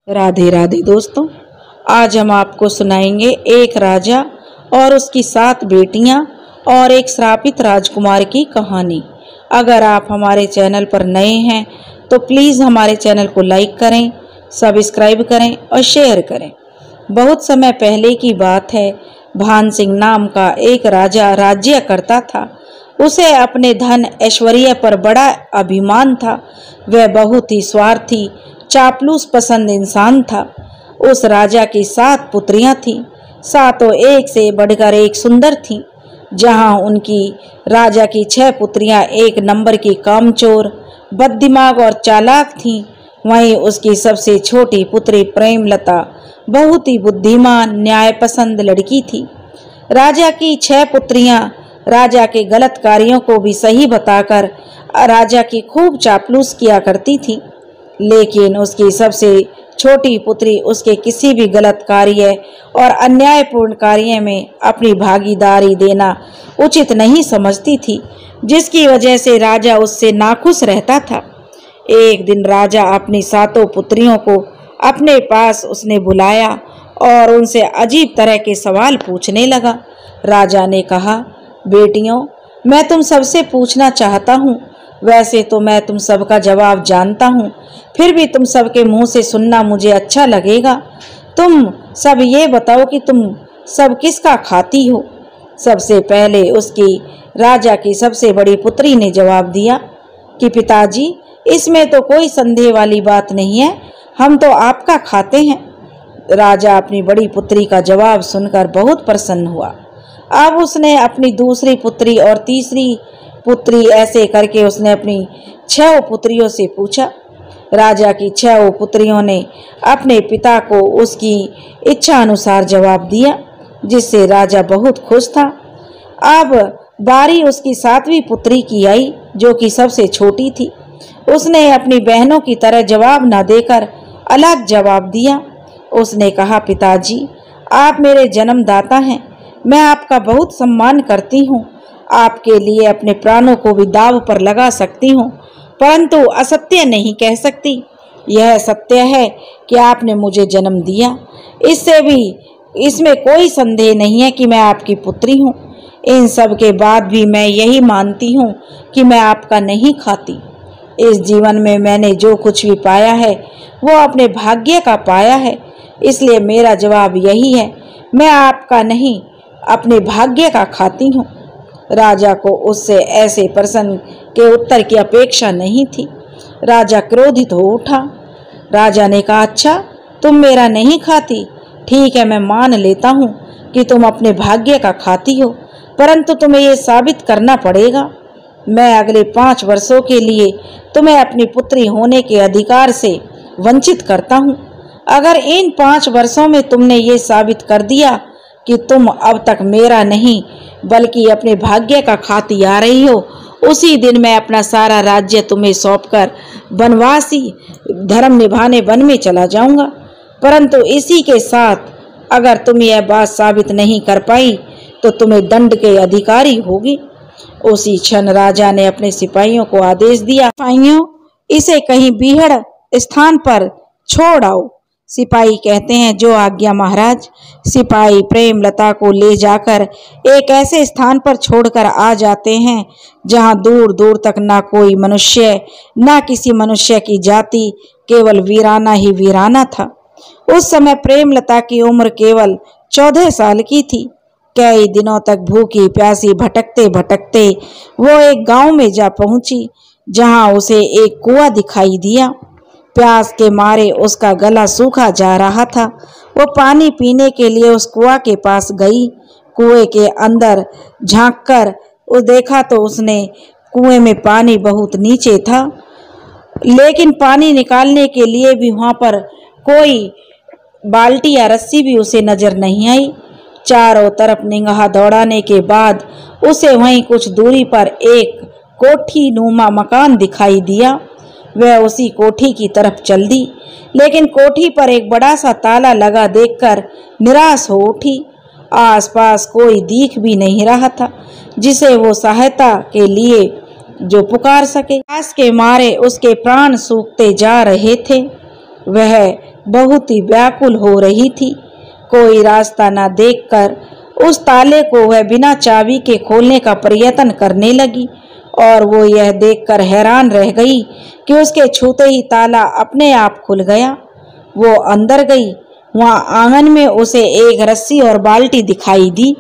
राधे राधे दोस्तों, आज हम आपको सुनाएंगे एक राजा और उसकी 7 बेटियां और एक श्रापित राजकुमार की कहानी। अगर आप हमारे चैनल पर नए हैं तो प्लीज़ हमारे चैनल को लाइक करें, सब्सक्राइब करें और शेयर करें। बहुत समय पहले की बात है। भान सिंह नाम का एक राजा राज्य करता था। उसे अपने धन ऐश्वर्य पर बड़ा अभिमान था। वह बहुत ही स्वार्थी, चापलूस पसंद इंसान था। उस राजा की 7 पुत्रियां थीं। सातों एक से बढ़कर एक सुंदर थीं। जहां उनकी राजा की 6 पुत्रियां एक नंबर की कामचोर, बददिमाग और चालाक थीं, वहीं उसकी सबसे छोटी पुत्री प्रेमलता बहुत ही बुद्धिमान, न्यायपसंद लड़की थी। राजा की 6 पुत्रियां राजा के गलत कार्यों को भी सही बताकर राजा की खूब चापलूस किया करती थी। लेकिन उसकी सबसे छोटी पुत्री उसके किसी भी गलत कार्य और अन्यायपूर्ण कार्य में अपनी भागीदारी देना उचित नहीं समझती थी, जिसकी वजह से राजा उससे नाखुश रहता था। एक दिन राजा अपनी 7 पुत्रियों को अपने पास उसने बुलाया और उनसे अजीब तरह के सवाल पूछने लगा। राजा ने कहा, बेटियों, मैं तुम सबसे पूछना चाहता हूँ। वैसे तो मैं तुम सबका जवाब जानता हूँ, फिर भी तुम सबके मुंह से सुनना मुझे अच्छा लगेगा। तुम सब ये बताओ कि तुम सब किसका खाती हो। सबसे पहले उसकी राजा की सबसे बड़ी पुत्री ने जवाब दिया कि पिताजी, इसमें तो कोई संदेह वाली बात नहीं है, हम तो आपका खाते हैं। राजा अपनी बड़ी पुत्री का जवाब सुनकर बहुत प्रसन्न हुआ। अब उसने अपनी दूसरी पुत्री और तीसरी पुत्री, ऐसे करके उसने अपनी 6 पुत्रियों से पूछा। राजा की 6 पुत्रियों ने अपने पिता को उसकी इच्छा अनुसार जवाब दिया, जिससे राजा बहुत खुश था। अब बारी उसकी 7वीं पुत्री की आई, जो कि सबसे छोटी थी। उसने अपनी बहनों की तरह जवाब न देकर अलग जवाब दिया। उसने कहा, पिताजी, आप मेरे जन्मदाता हैं, मैं आपका बहुत सम्मान करती हूँ। आपके लिए अपने प्राणों को भी दांव पर लगा सकती हूँ, परंतु असत्य नहीं कह सकती। यह सत्य है कि आपने मुझे जन्म दिया, इसमें कोई संदेह नहीं है कि मैं आपकी पुत्री हूँ। इन सब के बाद भी मैं यही मानती हूँ कि मैं आपका नहीं खाती। इस जीवन में मैंने जो कुछ भी पाया है वो अपने भाग्य का पाया है, इसलिए मेरा जवाब यही है, मैं आपका नहीं, अपने भाग्य का खाती हूँ। राजा को उससे ऐसे प्रश्न के उत्तर की अपेक्षा नहीं थी। राजा क्रोधित हो उठा। राजा ने कहा, अच्छा, तुम मेरा नहीं खाती, ठीक है, मैं मान लेता हूँ कि तुम अपने भाग्य का खाती हो, परंतु तुम्हें ये साबित करना पड़ेगा। मैं अगले 5 वर्षों के लिए तुम्हें अपनी पुत्री होने के अधिकार से वंचित करता हूँ। अगर इन 5 वर्षों में तुमने ये साबित कर दिया कि तुम अब तक मेरा नहीं बल्कि अपने भाग्य का खाती आ रही हो, उसी दिन मैं अपना सारा राज्य तुम्हें सौंपकर वनवासी धर्म निभाने वन में चला जाऊंगा। परंतु इसी के साथ अगर तुम यह बात साबित नहीं कर पाई तो तुम्हें दंड के अधिकारी होगी। उसी क्षण राजा ने अपने सिपाहियों को आदेश दिया, सिपाहियों, इसे कहीं बीहड़ स्थान पर छोड़ आओ। सिपाही कहते हैं, जो आज्ञा महाराज। सिपाही प्रेमलता को ले जाकर एक ऐसे स्थान पर छोड़कर आ जाते हैं जहां दूर दूर तक ना कोई मनुष्य, ना किसी मनुष्य की जाति, केवल वीराना ही वीराना था। उस समय प्रेमलता की उम्र केवल 14 साल की थी। कई दिनों तक भूखी प्यासी भटकते भटकते वो एक गांव में जा पहुंची, जहां उसे एक कुआं दिखाई दिया। प्यास के मारे उसका गला सूखा जा रहा था। वो पानी पीने के लिए उस कुआं के पास गई। कुएं के अंदर झांककर देखा तो उसने कुएं में पानी बहुत नीचे था, लेकिन पानी निकालने के लिए भी वहां पर कोई बाल्टी या रस्सी भी उसे नजर नहीं आई। चारों तरफ निगाह दौड़ाने के बाद उसे वहीं कुछ दूरी पर एक कोठी नुमा मकान दिखाई दिया। वह उसी कोठी की तरफ चल दी, लेकिन कोठी पर एक बड़ा सा ताला लगा देखकर निराश हो उठी। आसपास कोई दिख भी नहीं रहा था जिसे वो सहायता के लिए जो पुकार सके। प्यास के मारे उसके प्राण सूखते जा रहे थे। वह बहुत ही व्याकुल हो रही थी। कोई रास्ता न देखकर उस ताले को वह बिना चाबी के खोलने का प्रयत्न करने लगी और वो यह देखकर हैरान रह गई कि उसके छूते ही ताला अपने आप खुल गया। वो अंदर गई। वहां आंगन में उसे एक रस्सी और बाल्टी दिखाई दी।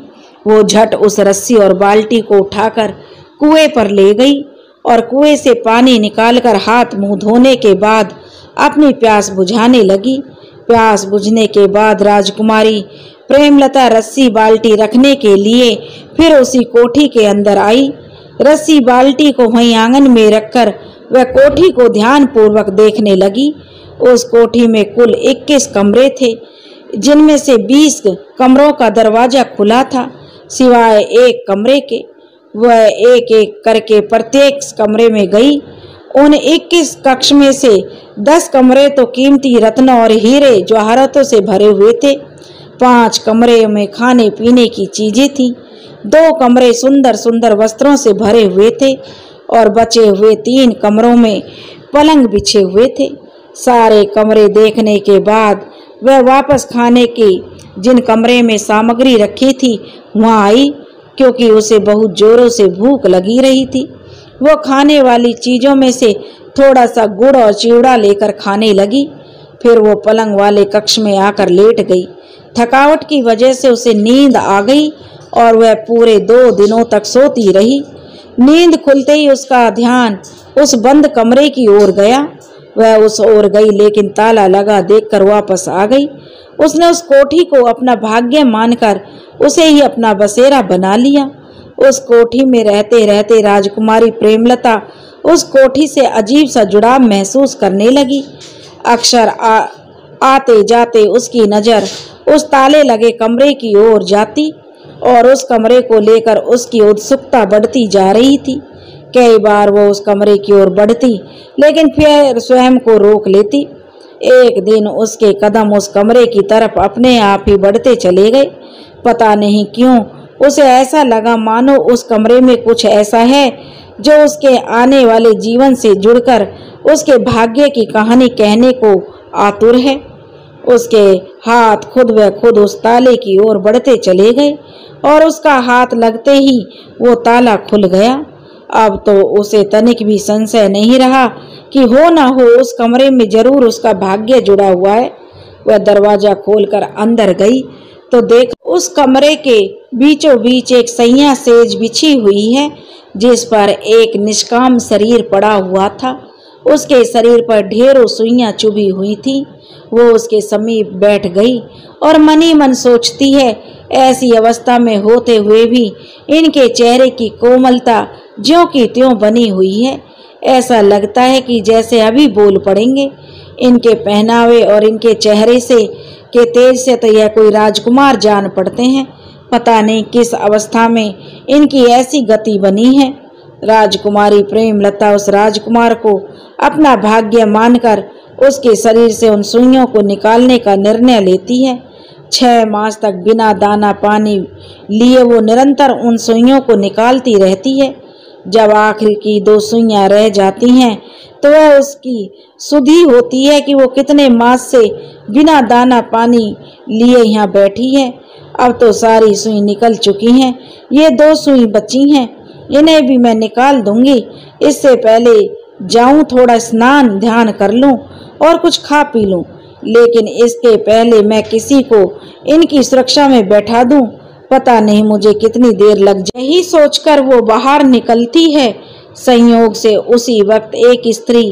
वो झट उस रस्सी और बाल्टी को उठाकर कुएं पर ले गई और कुएं से पानी निकालकर हाथ मुंह धोने के बाद अपनी प्यास बुझाने लगी। प्यास बुझने के बाद राजकुमारी प्रेमलता रस्सी बाल्टी रखने के लिए फिर उसी कोठी के अंदर आई। रस्सी बाल्टी को वहीं आंगन में रखकर वह कोठी को ध्यान पूर्वक देखने लगी। उस कोठी में कुल 21 कमरे थे, जिनमें से 20 कमरों का दरवाजा खुला था सिवाय एक कमरे के। वह एक एक करके प्रत्येक कमरे में गई। उन 21 कक्ष में से 10 कमरे तो कीमती रत्नों और हीरे जवाहरातों से भरे हुए थे। 5 कमरे में खाने पीने की चीजें थीं। 2 कमरे सुंदर सुंदर वस्त्रों से भरे हुए थे और बचे हुए 3 कमरों में पलंग बिछे हुए थे। सारे कमरे देखने के बाद वह वापस खाने की जिन कमरे में सामग्री रखी थी वहां आई, क्योंकि उसे बहुत जोरों से भूख लगी रही थी। वो खाने वाली चीजों में से थोड़ा सा गुड़ और चिवड़ा लेकर खाने लगी। फिर वो पलंग वाले कक्ष में आकर लेट गई। थकावट की वजह से उसे नींद आ गई और वह पूरे 2 दिनों तक सोती रही। नींद खुलते ही उसका ध्यान उस बंद कमरे की ओर गया। वह उस ओर गई, लेकिन ताला लगा देखकर वापस आ गई। उसने उस कोठी को अपना भाग्य मानकर उसे ही अपना बसेरा बना लिया। उस कोठी में रहते रहते राजकुमारी प्रेमलता उस कोठी से अजीब सा जुड़ाव महसूस करने लगी। अक्सर आते जाते उसकी नज़र उस ताले लगे कमरे की ओर जाती और उस कमरे को लेकर उसकी उत्सुकता बढ़ती जा रही थी। कई बार वो उस कमरे की ओर बढ़ती, लेकिन फिर स्वयं को रोक लेती। एक दिन उसके कदम उस कमरे की तरफ अपने आप ही बढ़ते चले गए। पता नहीं क्यों उसे ऐसा लगा मानो उस कमरे में कुछ ऐसा है जो उसके आने वाले जीवन से जुड़कर उसके भाग्य की कहानी कहने को आतुर है। उसके हाथ खुद व खुद उस ताले की ओर बढ़ते चले गए और उसका हाथ लगते ही वो ताला खुल गया। अब तो उसे तनिक भी संशय नहीं रहा कि हो ना हो उस कमरे में जरूर उसका भाग्य जुड़ा हुआ है। वह दरवाजा खोलकर अंदर गई तो देख उस कमरे के बीचों बीच एक सैया सेज बिछी हुई है, जिस पर एक निष्काम शरीर पड़ा हुआ था। उसके शरीर पर ढेरों सुइयां चुभी हुई थी। वो उसके समीप बैठ गई और मनी मन सोचती है, ऐसी अवस्था में होते हुए भी इनके चेहरे की कोमलता ज्यों की त्यों बनी हुई है। ऐसा लगता है कि जैसे अभी बोल पड़ेंगे। इनके पहनावे और इनके चेहरे से के तेज से तो यह कोई राजकुमार जान पड़ते हैं। पता नहीं किस अवस्था में इनकी ऐसी गति बनी है। राजकुमारी प्रेमलता उस राजकुमार को अपना भाग्य मानकर उसके शरीर से उन सुइयों को निकालने का निर्णय लेती है। 6 मास तक बिना दाना पानी लिए वो निरंतर उन सुइयों को निकालती रहती है। जब आखिर की 2 सुइयां रह जाती हैं तो वह उसकी सुधि होती है कि वो कितने मास से बिना दाना पानी लिए यहाँ बैठी है। अब तो सारी सुई निकल चुकी हैं, ये 2 सुई बची हैं, इन्हें भी मैं निकाल दूंगी। इससे पहले जाऊं थोड़ा स्नान ध्यान कर लूं और कुछ खा पी लूं, लेकिन इसके पहले मैं किसी को इनकी सुरक्षा में बैठा दूं। पता नहीं मुझे कितनी देर लग जाए। यही सोचकर वो बाहर निकलती है। संयोग से उसी वक्त एक स्त्री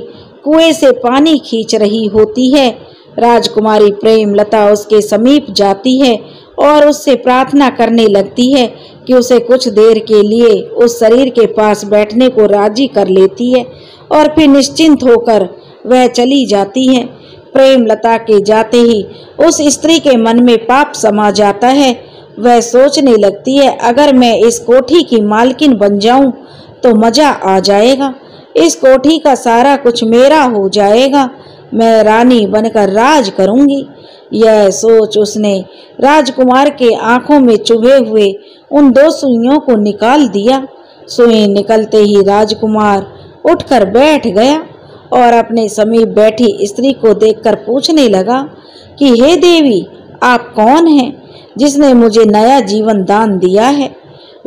कुएं से पानी खींच रही होती है। राजकुमारी प्रेमलता उसके समीप जाती है और उससे प्रार्थना करने लगती है कि उसे कुछ देर के लिए उस शरीर के पास बैठने को राजी कर लेती है और फिर निश्चिंत होकर वह चली जाती है। प्रेमलता के जाते ही उस स्त्री के मन में पाप समा जाता है। वह सोचने लगती है, अगर मैं इस कोठी की मालकिन बन जाऊं तो मजा आ जाएगा। इस कोठी का सारा कुछ मेरा हो जाएगा। मैं रानी बनकर राज करूंगी। यह सोच उसने राजकुमार के आंखों में चुभे हुए उन 2 सुइयों को निकाल दिया। सुई निकलते ही राजकुमार उठकर बैठ गया और अपने समीप बैठी स्त्री को देखकर पूछने लगा कि हे देवी, आप कौन हैं जिसने मुझे नया जीवन दान दिया है।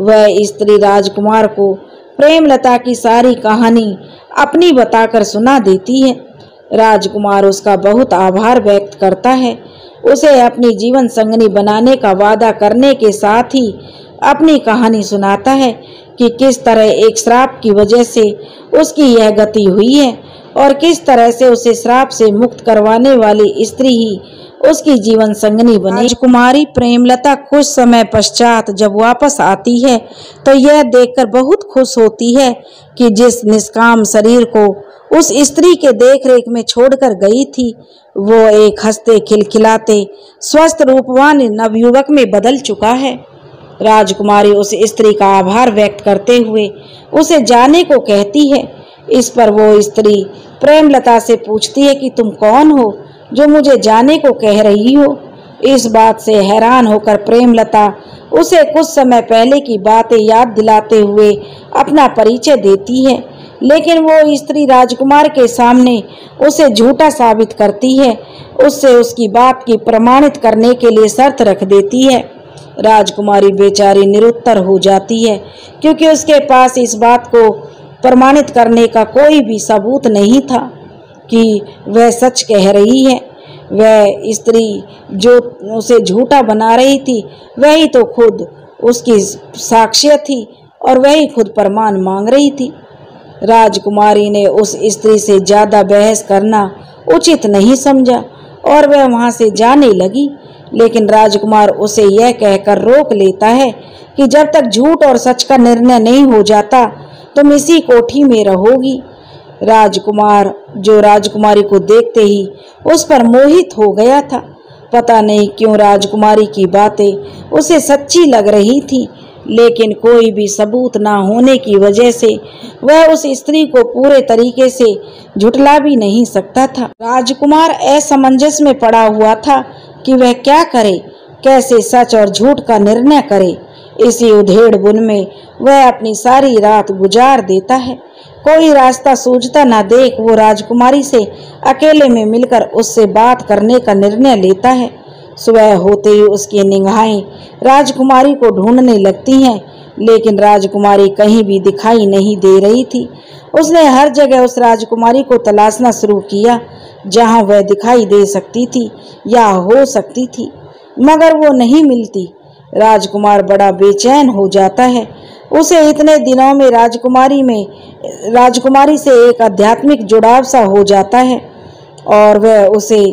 वह स्त्री राजकुमार को प्रेमलता की सारी कहानी अपनी बताकर सुना देती है। राजकुमार उसका बहुत आभार व्यक्त करता है, उसे अपनी जीवन संगनी बनाने का वादा करने के साथ ही अपनी कहानी सुनाता है कि किस तरह एक श्राप की वजह से उसकी यह गति हुई है और किस तरह से उसे श्राप से मुक्त करवाने वाली स्त्री ही उसकी जीवन संगनी बनी। राजकुमारी प्रेमलता कुछ समय पश्चात जब वापस आती है तो यह देखकर बहुत खुश होती है कि जिस निष्काम शरीर को उस स्त्री के देखरेख में छोड़कर गई थी, वो एक हंसते खिलखिलाते स्वस्थ रूपवान नवयुवक में बदल चुका है। राजकुमारी उस स्त्री का आभार व्यक्त करते हुए उसे जाने को कहती है। इस पर वो स्त्री प्रेमलता से पूछती है कि तुम कौन हो जो मुझे जाने को कह रही हो। इस बात से हैरान होकर प्रेमलता उसे कुछ समय पहले की बातें याद दिलाते हुए अपना परिचय देती है, लेकिन वो स्त्री राजकुमार के सामने उसे झूठा साबित करती है। उससे उसकी बात की प्रमाणित करने के लिए शर्त रख देती है। राजकुमारी बेचारी निरुत्तर हो जाती है, क्योंकि उसके पास इस बात को प्रमाणित करने का कोई भी सबूत नहीं था कि वह सच कह रही है। वह स्त्री जो उसे झूठा बना रही थी, वही तो खुद उसकी साक्ष्य थी और वही खुद प्रमाण मांग रही थी। राजकुमारी ने उस स्त्री से ज्यादा बहस करना उचित नहीं समझा और वह वहां से जाने लगी, लेकिन राजकुमार उसे यह कहकर रोक लेता है कि जब तक झूठ और सच का निर्णय नहीं हो जाता तुम इसी कोठी में रहोगी। राजकुमार जो राजकुमारी को देखते ही उस पर मोहित हो गया था। पता नहीं क्यों राजकुमारी की बातें उसे सच्ची लग रही थी, लेकिन कोई भी सबूत ना होने की वजह से वह उस स्त्री को पूरे तरीके से झुठला भी नहीं सकता था। राजकुमार असमंजस में पड़ा हुआ था कि वह क्या करे, कैसे सच और झूठ का निर्णय करे। इसी उधेड़-बुन में वह अपनी सारी रात गुजार देता है। कोई रास्ता सूझता न देख वो राजकुमारी से अकेले में मिलकर उससे बात करने का निर्णय लेता है। सुबह होते ही उसकी निगाहें राजकुमारी को ढूंढने लगती हैं, लेकिन राजकुमारी कहीं भी दिखाई नहीं दे रही थी। उसने हर जगह उस राजकुमारी को तलाशना शुरू किया जहां वह दिखाई दे सकती थी या हो सकती थी, मगर वो नहीं मिलती। राजकुमार बड़ा बेचैन हो जाता है। उसे इतने दिनों में राजकुमारी से एक आध्यात्मिक जुड़ाव सा हो जाता है और वह उसे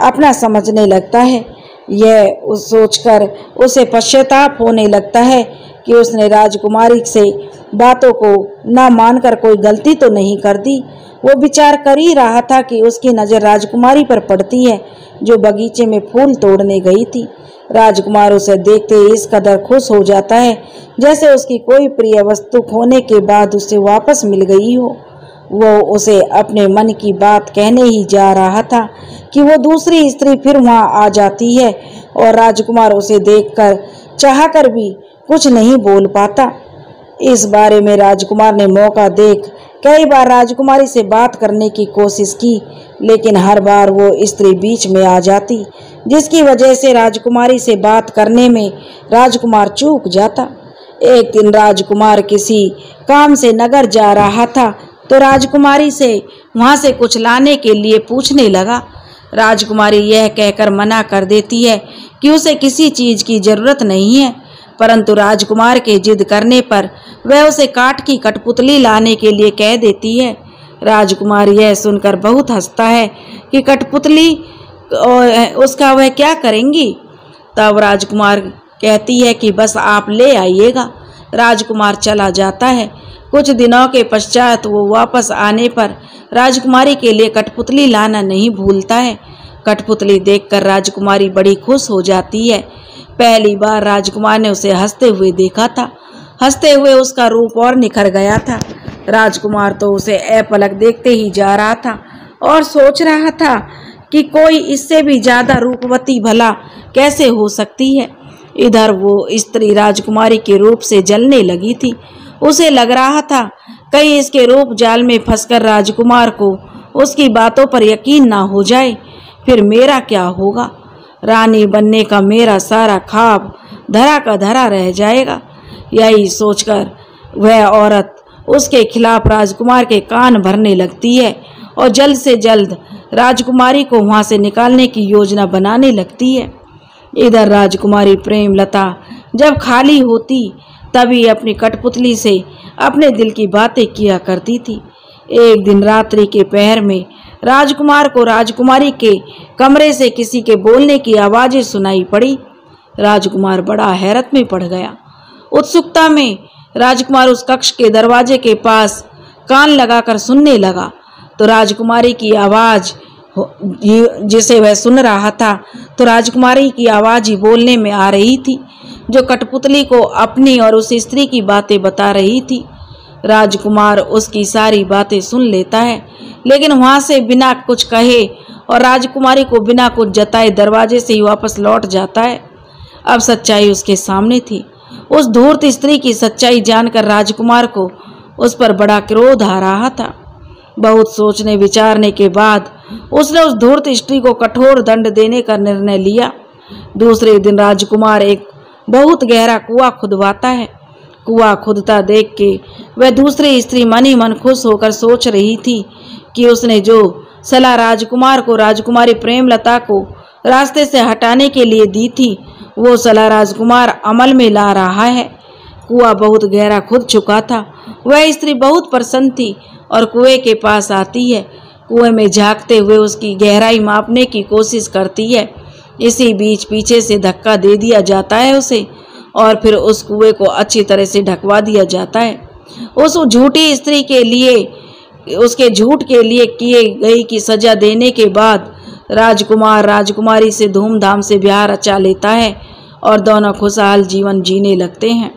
अपना समझने लगता है। यह सोचकर उसे पश्चाताप होने लगता है कि उसने राजकुमारी से बातों को न मानकर कोई गलती तो नहीं कर दी। वो विचार कर ही रहा था कि उसकी नज़र राजकुमारी पर पड़ती है जो बगीचे में फूल तोड़ने गई थी। राजकुमार उसे देखते ही इस कदर खुश हो जाता है जैसे उसकी कोई प्रिय वस्तु खोने के बाद उसे वापस मिल गई हो। वो उसे अपने मन की बात कहने ही जा रहा था कि वो दूसरी स्त्री फिर वहां आ जाती है और राजकुमार उसे देखकर चाहकर भी कुछ नहीं बोल पाता। इस बारे में राजकुमार ने मौका देख कई बार राजकुमारी से बात करने की कोशिश की, लेकिन हर बार वो स्त्री बीच में आ जाती, जिसकी वजह से राजकुमारी से बात करने में राजकुमार चूक जाता। एक दिन राजकुमार किसी काम से नगर जा रहा था तो राजकुमारी से वहां से कुछ लाने के लिए पूछने लगा। राजकुमारी यह कहकर मना कर देती है कि उसे किसी चीज की जरूरत नहीं है, परंतु राजकुमार के जिद करने पर वह उसे काठ की कठपुतली लाने के लिए कह देती है। राजकुमार यह सुनकर बहुत हंसता है कि कठपुतली उसका वह क्या करेंगी। तब राजकुमार कहती है कि बस आप ले आइएगा। राजकुमार चला जाता है। कुछ दिनों के पश्चात वो वापस आने पर राजकुमारी के लिए कठपुतली लाना नहीं भूलता है। कठपुतली देखकर राजकुमारी बड़ी खुश हो जाती है। पहली बार राजकुमार ने उसे हंसते हुए देखा था। हंसते हुए उसका रूप और निखर गया था। राजकुमार तो उसे अपलक देखते ही जा रहा था और सोच रहा था कि कोई इससे भी ज्यादा रूपवती भला कैसे हो सकती है। इधर वो स्त्री राजकुमारी के रूप से जलने लगी थी। उसे लग रहा था कहीं इसके रूप जाल में फंसकर राजकुमार को उसकी बातों पर यकीन ना हो जाए, फिर मेरा क्या होगा? रानी बनने का मेरा सारा ख्वाब धरा का धरा रह जाएगा। यही सोचकर वह औरत उसके खिलाफ राजकुमार के कान भरने लगती है और जल्द से जल्द राजकुमारी को वहां से निकालने की योजना बनाने लगती है। इधर राजकुमारी प्रेमलता जब खाली होती तभी अपनी कठपुतली से अपने दिल की बातें किया करती थी। एक दिन रात्रि के पहर में राजकुमार को राजकुमारी के कमरे से किसी के बोलने की आवाजें सुनाई पड़ी। राजकुमार बड़ा हैरत में पड़ गया। उत्सुकता में राजकुमार उस कक्ष के दरवाजे के पास कान लगाकर सुनने लगा तो राजकुमारी की आवाज जिसे वह सुन रहा था तो राजकुमारी की आवाज ही बोलने में आ रही थी, जो कठपुतली को अपनी और उस स्त्री की बातें बता रही थी। राजकुमार उसकी सारी बातें सुन लेता है, लेकिन वहां से बिना कुछ कहे और राजकुमारी को बिना कुछ जताए दरवाजे से ही वापस लौट जाता है। अब सच्चाई उसके सामने थी। उस धूर्त स्त्री की सच्चाई जानकर राजकुमार को उस पर बड़ा क्रोध आ रहा था। बहुत सोचने विचारने के बाद उसने उस धूर्त स्त्री को कठोर दंड देने का निर्णय लिया। दूसरे दिन राजकुमार एक बहुत गहरा कुआं खुदवाता है। कुआं खुदता देख के वह दूसरी स्त्री मन ही मन खुश होकर सोच रही थी कि उसने जो सलाह राजकुमार को राजकुमारी प्रेमलता को रास्ते से हटाने के लिए दी थी, वो सलाह राजकुमार अमल में ला रहा है। कुआं बहुत गहरा खुद चुका था। वह स्त्री बहुत प्रसन्न थी और कुएं के पास आती है। कुएं में झांकते हुए उसकी गहराई मापने की कोशिश करती है। इसी बीच पीछे से धक्का दे दिया जाता है उसे और फिर उस कुएं को अच्छी तरह से ढकवा दिया जाता है। उस झूठी स्त्री के लिए उसके झूठ के लिए किए गई की सजा देने के बाद राजकुमार राजकुमारी से धूमधाम से ब्याह रचा लेता है और दोनों खुशहाल जीवन जीने लगते हैं।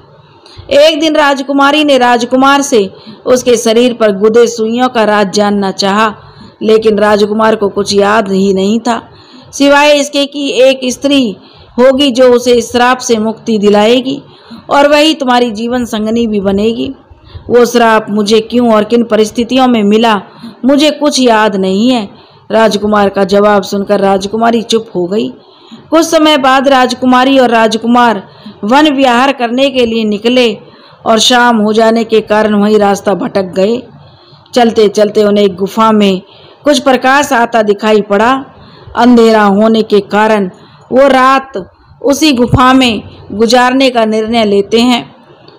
एक दिन राजकुमारी ने राजकुमार से उसके शरीर पर गुदे सुइयों का राज जानना चाहा, लेकिन राजकुमार को कुछ याद ही नहीं था सिवाय इसके कि एक स्त्री होगी जो उसे इस श्राप से मुक्ति दिलाएगी और वही तुम्हारी जीवन संगनी भी बनेगी। वो श्राप मुझे क्यों और किन परिस्थितियों में मिला मुझे कुछ याद नहीं है। राजकुमार का जवाब सुनकर राजकुमारी चुप हो गई। कुछ समय बाद राजकुमारी और राजकुमार वन विहार करने के लिए निकले और शाम हो जाने के कारण वही रास्ता भटक गए। चलते चलते उन्हें एक गुफा में कुछ प्रकाश आता दिखाई पड़ा। अंधेरा होने के कारण वो रात उसी गुफा में गुजारने का निर्णय लेते हैं।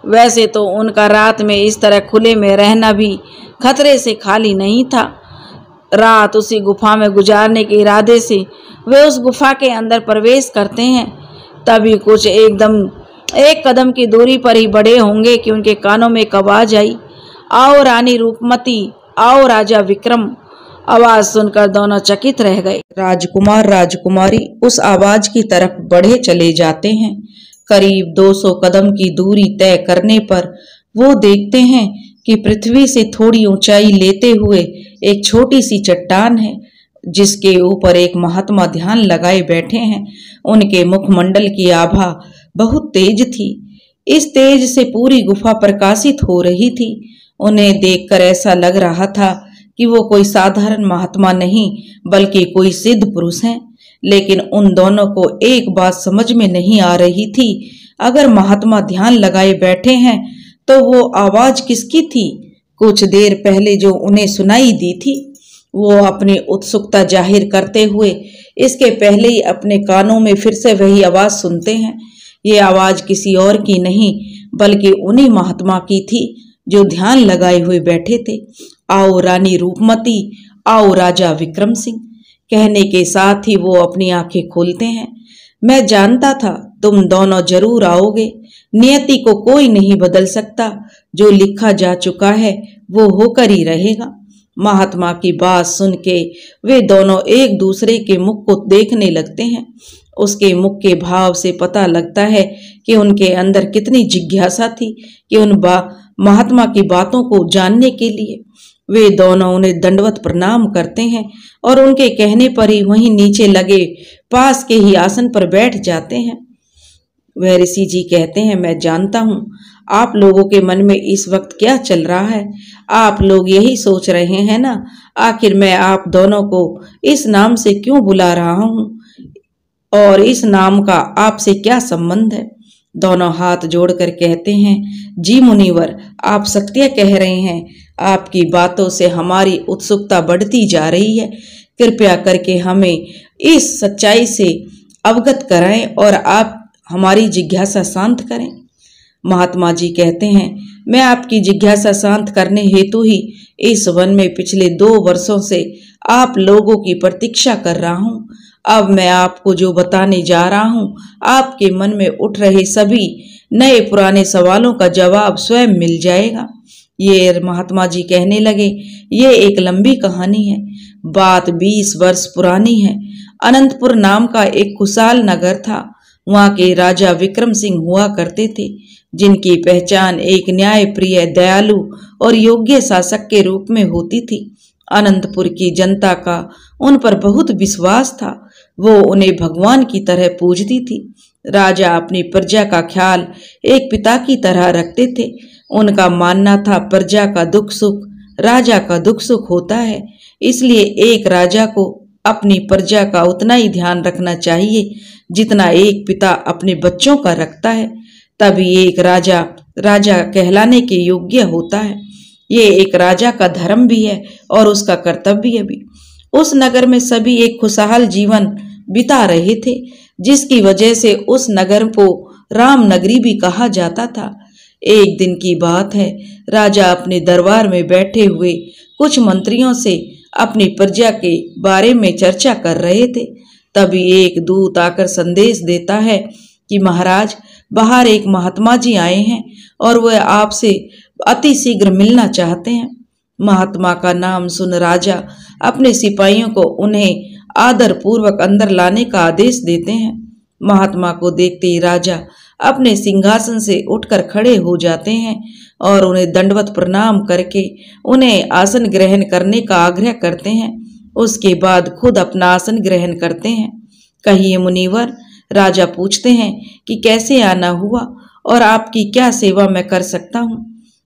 वैसे तो उनका रात में इस तरह खुले में रहना भी खतरे से खाली नहीं था। रात उसी गुफा में गुजारने के इरादे से वे उस गुफा के अंदर प्रवेश करते हैं। तभी कुछ एक कदम की दूरी पर ही बड़े होंगे कि उनके कानों में एक आवाज आई, आओ रानी रूपमती, आओ राजा विक्रम। आवाज सुनकर दोनों चकित रह गए। राजकुमार राजकुमारी उस आवाज की तरफ बढ़े चले जाते हैं। करीब 200 कदम की दूरी तय करने पर वो देखते हैं कि पृथ्वी से थोड़ी ऊंचाई लेते हुए एक छोटी सी चट्टान है, जिसके ऊपर एक महात्मा ध्यान लगाए बैठे हैं। उनके मुखमंडल की आभा बहुत तेज थी। इस तेज से पूरी गुफा प्रकाशित हो रही थी। उन्हें देखकर ऐसा लग रहा था कि वो कोई साधारण महात्मा नहीं बल्कि कोई सिद्ध पुरुष हैं। लेकिन उन दोनों को एक बात समझ में नहीं आ रही थी, अगर महात्मा ध्यान लगाए बैठे हैं तो वो आवाज किसकी थी? कुछ देर पहले जो उन्हें सुनाई दी थी। वो अपनी उत्सुकता जाहिर करते हुए इसके पहले ही अपने कानों में फिर से वही आवाज सुनते हैं। ये आवाज किसी और की नहीं बल्कि उन्हीं महात्मा की थी जो ध्यान लगाए हुए बैठे थे। आओ रानी रूपमती, आओ राजा विक्रम सिंह। कहने के साथ ही वो अपनी आंखें खोलते हैं। मैं जानता था तुम दोनों जरूर आओगे। नियति को कोई नहीं बदल सकता। जो लिखा जा चुका है वो होकर ही रहेगा। महात्मा की बात सुन के वे दोनों एक दूसरे के मुख को देखने लगते हैं। उसके मुख के भाव से पता लगता है कि उनके अंदर कितनी जिज्ञासा थी कि उन महात्मा की बातों को जानने के लिए। वे दोनों उन्हें दंडवत प्रणाम करते हैं और उनके कहने पर ही वहीं नीचे लगे पास के ही आसन पर बैठ जाते हैं। वह ऋषि जी कहते हैं, मैं जानता हूँ आप लोगों के मन में इस वक्त क्या चल रहा है। आप लोग यही सोच रहे हैं ना, आखिर मैं आप दोनों को इस नाम से क्यों बुला रहा हूँ और इस नाम का आपसे क्या संबंध है। दोनों हाथ जोड़कर कहते हैं, जी मुनिवर, आप सत्य कह रहे हैं। आपकी बातों से हमारी उत्सुकता बढ़ती जा रही है। कृपया करके हमें इस सच्चाई से अवगत कराएं और आप हमारी जिज्ञासा शांत करें। महात्मा जी कहते हैं, मैं आपकी जिज्ञासा शांत करने हेतु ही इस वन में पिछले 2 वर्षों से आप लोगों की प्रतीक्षा कर रहा हूँ। अब मैं आपको जो बताने जा रहा हूँ, आपके मन में उठ रहे सभी नए पुराने सवालों का जवाब स्वयं मिल जाएगा। ये महात्मा जी कहने लगे, ये एक लंबी कहानी है। बात 20 वर्ष पुरानी है। अनंतपुर नाम का एक खुशहाल नगर था। वहाँ के राजा विक्रम सिंह हुआ करते थे, जिनकी पहचान एक न्यायप्रिय, दयालु और योग्य शासक के रूप में होती थी। अनंतपुर की जनता का उन पर बहुत विश्वास था। वो उन्हें भगवान की तरह पूजती थी। राजा अपनी प्रजा का ख्याल एक पिता की तरह रखते थे। उनका मानना था, प्रजा का दुख सुख राजा का दुख सुख होता है। इसलिए एक राजा को अपनी प्रजा का उतना ही ध्यान रखना चाहिए जितना एक पिता अपने बच्चों का रखता है। तभी एक राजा राजा कहलाने के योग्य होता है। ये एक राजा का धर्म भी है और उसका कर्तव्य भी। उस नगर में सभी एक खुशहाल जीवन बिता रहे थे, जिसकी वजह से उस नगर को राम नगरी भी कहा जाता था। एक दिन की बात है, राजा अपने दरबार में बैठे हुए कुछ मंत्रियों से अपनी प्रजा के बारे में चर्चा कर रहे थे। तभी एक दूत आकर संदेश देता है कि महाराज, बाहर एक महात्मा जी आए हैं और वह आपसे अति शीघ्र मिलना चाहते हैं। महात्मा का नाम सुन राजा अपने सिपाहियों को उन्हें आदर पूर्वक अंदर लाने का आदेश देते हैं। महात्मा को देखते ही राजा अपने सिंहासन से उठकर खड़े हो जाते हैं और उन्हें दंडवत प्रणाम करके उन्हें आसन ग्रहण करने का आग्रह करते हैं। उसके बाद खुद अपना आसन ग्रहण करते हैं। कहिए मुनिवर, राजा पूछते हैं कि कैसे आना हुआ और आपकी क्या सेवा मैं कर सकता हूँ।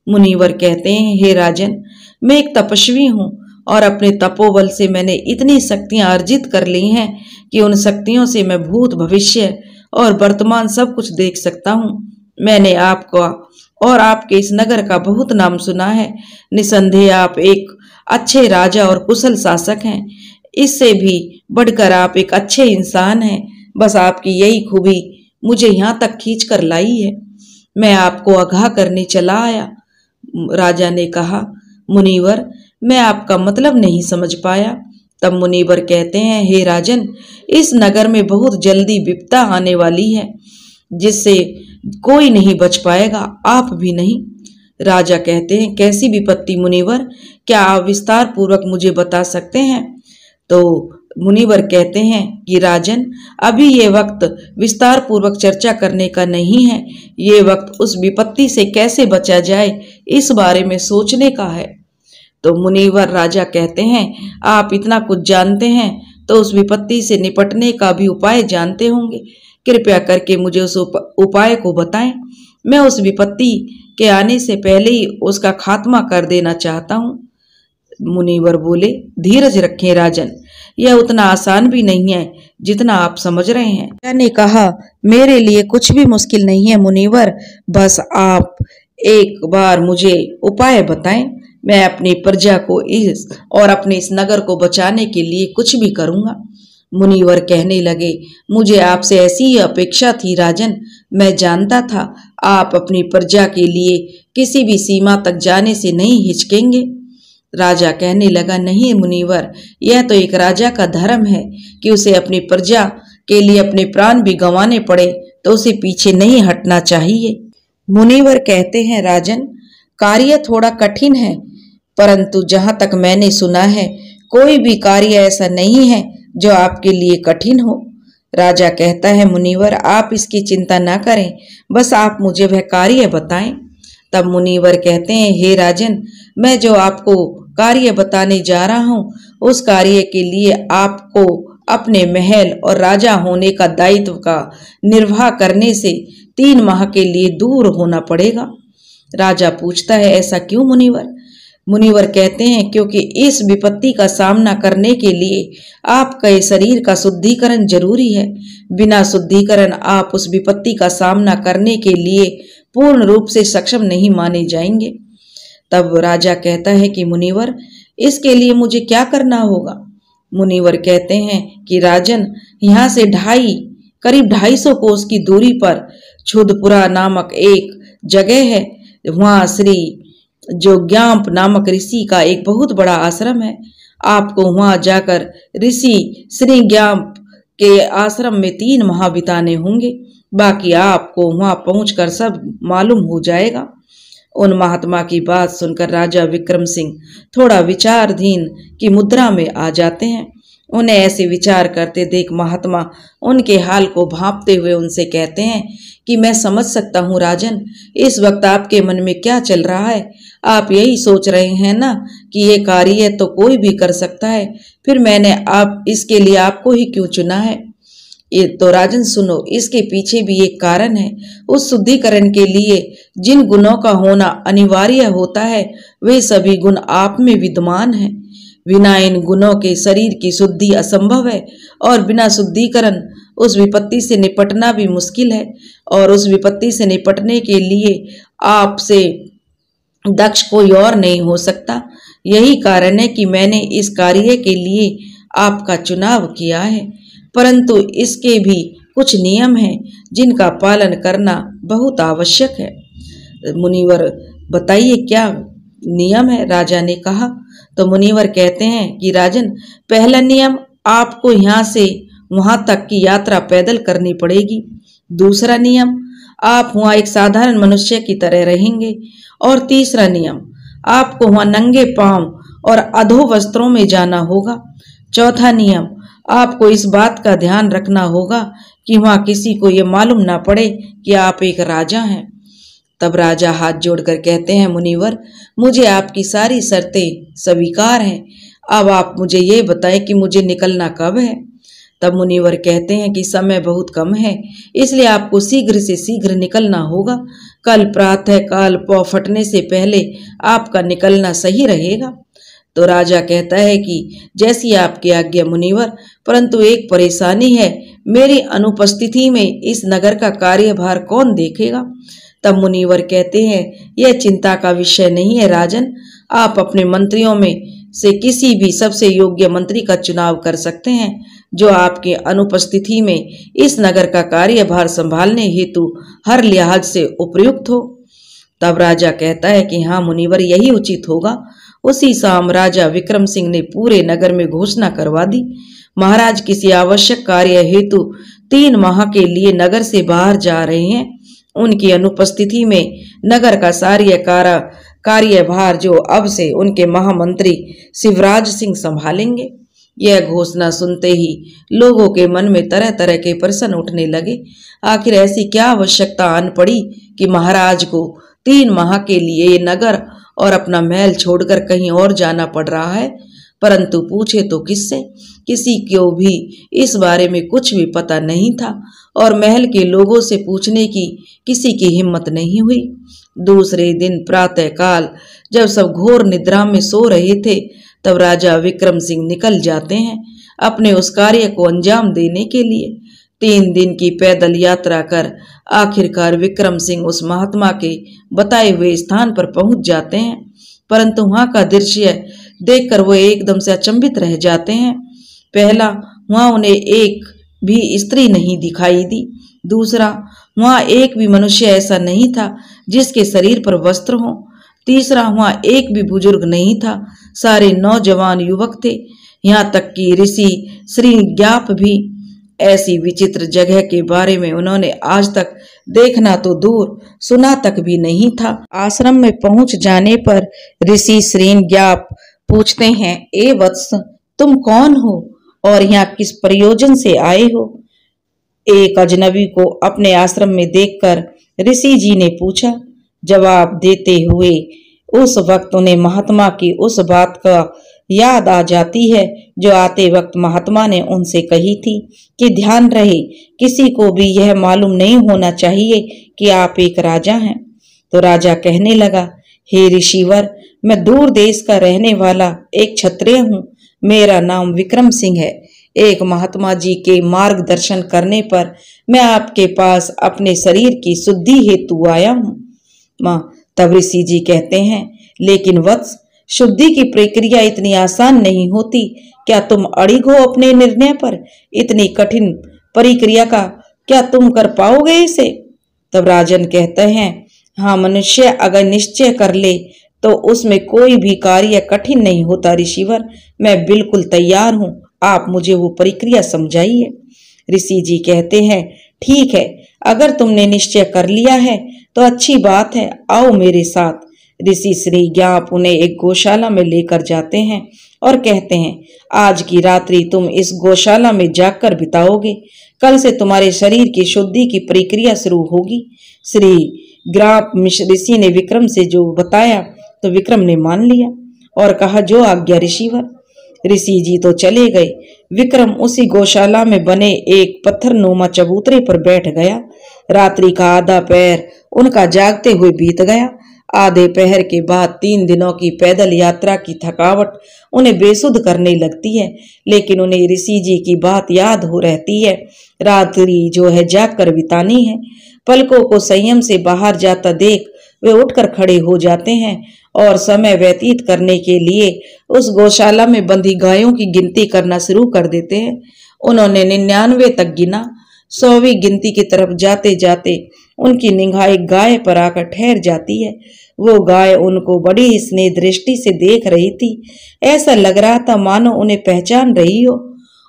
मुनिवर कहते हैं, हे राजन, मैं एक तपस्वी हूँ और अपने तपोबल से मैंने इतनी शक्तियां अर्जित कर ली हैं कि उन शक्तियों से मैं भूत, भविष्य और वर्तमान सब कुछ देख सकता हूँ। मैंने आपका और आपके इस नगर का बहुत नाम सुना है। निसंदेह आप एक अच्छे राजा और कुशल शासक हैं। इससे भी बढ़कर आप एक अच्छे इंसान हैं। बस आपकी यही खूबी मुझे यहाँ तक खींच कर लाई है। मैं आपको आगाह करने चला आया। राजा ने कहा, मुनिवर, मैं आपका मतलब नहीं समझ पाया। तब मुनिवर कहते हैं, हे राजन, इस नगर में बहुत जल्दी विपदा आने वाली है, जिससे कोई नहीं बच पाएगा, आप भी नहीं। राजा कहते हैं, कैसी विपत्ति मुनिवर, क्या आप विस्तार पूर्वक मुझे बता सकते हैं। तो मुनिवर कहते हैं कि राजन, अभी ये वक्त विस्तार पूर्वक चर्चा करने का नहीं है। ये वक्त उस विपत्ति से कैसे बचा जाए इस बारे में सोचने का है। तो मुनिवर राजा कहते हैं, आप इतना कुछ जानते हैं तो उस विपत्ति से निपटने का भी उपाय जानते होंगे। कृपया करके मुझे उस उपाय को बताएं। मैं उस विपत्ति के आने से पहले ही उसका खात्मा कर देना चाहता हूँ। मुनिवर बोले, धीरज रखें राजन, यह उतना आसान भी नहीं है जितना आप समझ रहे हैं। राजा ने कहा, मेरे लिए कुछ भी मुश्किल नहीं है मुनिवर, बस आप एक बार मुझे उपाय बताएं। मैं अपनी प्रजा को और अपने इस नगर को बचाने के लिए कुछ भी करूंगा। मुनिवर कहने लगे, मुझे आपसे ऐसी ही अपेक्षा थी राजन। मैं जानता था आप अपनी प्रजा के लिए किसी भी सीमा तक जाने से नहीं हिचकेंगे। राजा कहने लगा, नहीं मुनिवर, यह तो एक राजा का धर्म है कि उसे अपनी प्रजा के लिए अपने प्राण भी गंवाने पड़े तो उसे पीछे नहीं हटना चाहिए। मुनिवर कहते हैं, राजन, कार्य थोड़ा कठिन है, परंतु जहां तक मैंने सुना है कोई भी कार्य ऐसा नहीं है जो आपके लिए कठिन हो। राजा कहता है, मुनिवर, आप इसकी चिंता ना करें, बस आप मुझे वह कार्य बताएं। तब मुनिवर कहते हैं, हे राजन, मैं जो आपको कार्य बताने जा रहा हूँ उस कार्य के लिए आपको अपने महल और राजा होने का दायित्व का निर्वाह करने से 3 माह के लिए दूर होना पड़ेगा। राजा पूछता है, ऐसा क्यों मुनिवर? मुनिवर कहते हैं, क्योंकि इस विपत्ति का सामना करने के लिए आपके शरीर का शुद्धिकरण जरूरी है। बिना शुद्धिकरण आप उस विपत्ति का सामना करने के लिए पूर्ण रूप से सक्षम नहीं माने जाएंगे। तब राजा कहता है कि मुनिवर, इसके लिए मुझे क्या करना होगा? मुनिवर कहते हैं कि राजन, यहाँ से करीब 250 कोस की दूरी पर क्षुधपुरा नामक एक जगह है। वहाँ श्री जोग्यांप नामक ऋषि का एक बहुत बड़ा आश्रम है। आपको वहाँ जाकर ऋषि श्री ज्ञाप के आश्रम में 3 माह बिताने होंगे। बाकी आपको वहाँ पहुंचकर सब मालूम हो जाएगा। उन महात्मा की बात सुनकर राजा विक्रम सिंह थोड़ा विचारधीन की मुद्रा में आ जाते हैं। उन्हें ऐसे विचार करते देख महात्मा उनके हाल को भांपते हुए उनसे कहते हैं कि मैं समझ सकता हूँ राजन, इस वक्त आपके मन में क्या चल रहा है। आप यही सोच रहे हैं ना कि ये कार्य तो कोई भी कर सकता है, फिर मैंने इसके लिए आपको ही क्यों चुना है। ये तो राजन सुनो, इसके पीछे भी एक कारण है। उस शुद्धिकरण के लिए जिन गुणों का होना अनिवार्य होता है वे सभी गुण आप में विद्यमान हैं। बिना इन गुणों के शरीर की शुद्धि असंभव है और बिना शुद्धिकरण उस विपत्ति से निपटना भी मुश्किल है। और उस विपत्ति से निपटने के लिए आपसे दक्ष कोई और नहीं हो सकता। यही कारण है कि मैंने इस कार्य के लिए आपका चुनाव किया है। परंतु इसके भी कुछ नियम हैं जिनका पालन करना बहुत आवश्यक है। मुनिवर बताइए क्या नियम है? राजा ने कहा। तो मुनिवर कहते हैं कि राजन, पहला नियम, आपको यहाँ से वहां तक की यात्रा पैदल करनी पड़ेगी। दूसरा नियम, आप वहाँ एक साधारण मनुष्य की तरह रहेंगे। और तीसरा नियम, आपको वहाँ नंगे पांव और अधो वस्त्रों में जाना होगा। चौथा नियम, आपको इस बात का ध्यान रखना होगा कि वहाँ किसी को ये मालूम ना पड़े कि आप एक राजा हैं। तब राजा हाथ जोड़कर कहते हैं, मुनिवर, मुझे आपकी सारी शर्तें स्वीकार हैं। अब आप मुझे ये बताएं कि मुझे निकलना कब है। तब मुनिवर कहते हैं कि समय बहुत कम है, इसलिए आपको शीघ्र से शीघ्र निकलना होगा। कल प्रातः काल पौ फटने से पहले आपका निकलना सही रहेगा। तो राजा कहता है कि जैसी आपकी आज्ञा मुनिवर, परंतु एक परेशानी है, मेरी अनुपस्थिति में इस नगर का कार्यभार कौन देखेगा। तब मुनिवर कहते हैं, यह चिंता का विषय नहीं है राजन, आप अपने मंत्रियों में से किसी भी सबसे योग्य मंत्री का चुनाव कर सकते हैं जो आपके अनुपस्थिति में इस नगर का कार्यभार संभालने हेतु हर लिहाज से उपयुक्त हो। तब राजा कहता है कि हाँ मुनिवर, यही उचित होगा। उसी शाम राजा विक्रम सिंह ने पूरे नगर में घोषणा करवा दी, महाराज किसी आवश्यक कार्य हेतु 3 माह के लिए नगर से बाहर जा रहे हैं। उनकी अनुपस्थिति में नगर का सारी कार्यभार जो अब से उनके महामंत्री शिवराज सिंह संभालेंगे। यह घोषणा सुनते ही लोगों के मन में तरह तरह के प्रश्न उठने लगे। आखिर ऐसी क्या आवश्यकता आन पड़ी कि महाराज को 3 माह के लिए ये नगर और अपना महल छोड़कर कहीं और जाना पड़ रहा है। परंतु पूछे तो किससे? किसी को भी इस बारे में कुछ भी पता नहीं था और महल के लोगों से पूछने की किसी की हिम्मत नहीं हुई। दूसरे दिन प्रातः काल जब सब घोर निद्रा में सो रहे थे, तब राजा विक्रम सिंह निकल जाते हैं अपने उस कार्य को अंजाम देने के लिए। 3 दिन की पैदल यात्रा कर आखिरकार विक्रम सिंह उस महात्मा के बताए हुए स्थान पर पहुंच जाते हैं। परंतु वहां का दृश्य देखकर वो एकदम से अचंभित रह जाते हैं। पहला, वहां उन्हें एक भी स्त्री नहीं दिखाई दी। दूसरा, वहां एक भी मनुष्य ऐसा नहीं था जिसके शरीर पर वस्त्र हो। तीसरा, वहां एक भी बुजुर्ग नहीं था, सारे नौजवान युवक थे। यहाँ तक कि ऋषि श्री ज्ञाप भी। ऐसी विचित्र जगह के बारे में उन्होंने आज तक देखना तो दूर सुना तक भी नहीं था। आश्रम में पहुंच जाने पर ऋषि श्री ज्ञाप पूछते हैं, ए वत्स, तुम कौन हो और यहाँ किस प्रयोजन से आए हो? एक अजनबी को अपने आश्रम में देखकर ऋषि जी ने पूछा। जवाब देते हुए उस वक्त उन्हें महात्मा की उस बात का याद आ जाती है जो आते वक्त महात्मा ने उनसे कही थी कि ध्यान रहे, किसी को भी यह मालूम नहीं होना चाहिए कि आप एक राजा हैं। तो राजा कहने लगा, हे ऋषिवर, मैं दूर देश का रहने वाला एक क्षत्रिय हूँ। मेरा नाम विक्रम सिंह है। एक महात्मा जी के मार्गदर्शन करने पर मैं आपके पास अपने शरीर की शुद्धि हेतु आया हूँ। माँ तब ऋषि जी कहते हैं, लेकिन वत्स, शुद्धि की प्रक्रिया इतनी आसान नहीं होती। क्या तुम अड़िग हो अपने निर्णय पर? इतनी कठिन प्रक्रिया का क्या तुम कर पाओगे इसे? तब राजन कहते हैं, हाँ, मनुष्य अगर निश्चय कर ले तो उसमें कोई भी कार्य कठिन नहीं होता ऋषिवर। मैं बिल्कुल तैयार हूँ, आप मुझे वो प्रक्रिया समझाइए। ऋषि जी कहते हैं, ठीक है, अगर तुमने निश्चय कर लिया है तो अच्छी बात है, आओ मेरे साथ। ऋषि श्री ज्ञाप उन्हें एक गौशाला में लेकर जाते हैं और कहते हैं, आज की रात्रि तुम इस गौशाला में जाकर बिताओगे। कल से तुम्हारे शरीर की शुद्धि की प्रक्रिया शुरू होगी। श्री ग्राप ऋषि ने विक्रम से जो बताया तो विक्रम ने मान लिया और कहा, जो आज्ञा ऋषिवर। ऋषि जी तो चले गए। विक्रम उसी गौशाला में बने एक पत्थरनुमा चबूतरे पर बैठ गया। रात्रि का आधा पहर उनका जागते हुए बीत गया। आधे पहर के बाद 3 दिनों की पैदल यात्रा की थकावट उन्हें बेसुध करने लगती है, लेकिन उन्हें ऋषि जी की बात याद हो रहती है। रात्रि जो है जागकर बितानी है। पलकों को संयम से बाहर जाता देख वे उठकर खड़े हो जाते हैं और समय व्यतीत करने के लिए उस गौशाला में बंधी गायों की गिनती करना शुरू कर देते हैं। उन्होंने 99 तक गिना। 100वीं गिनती की तरफ जाते जाते उनकी निगाह एक गाय पर आकर ठहर जाती है। वो गाय उनको बड़ी स्नेह दृष्टि से देख रही थी। ऐसा लग रहा था मानो उन्हें पहचान रही हो,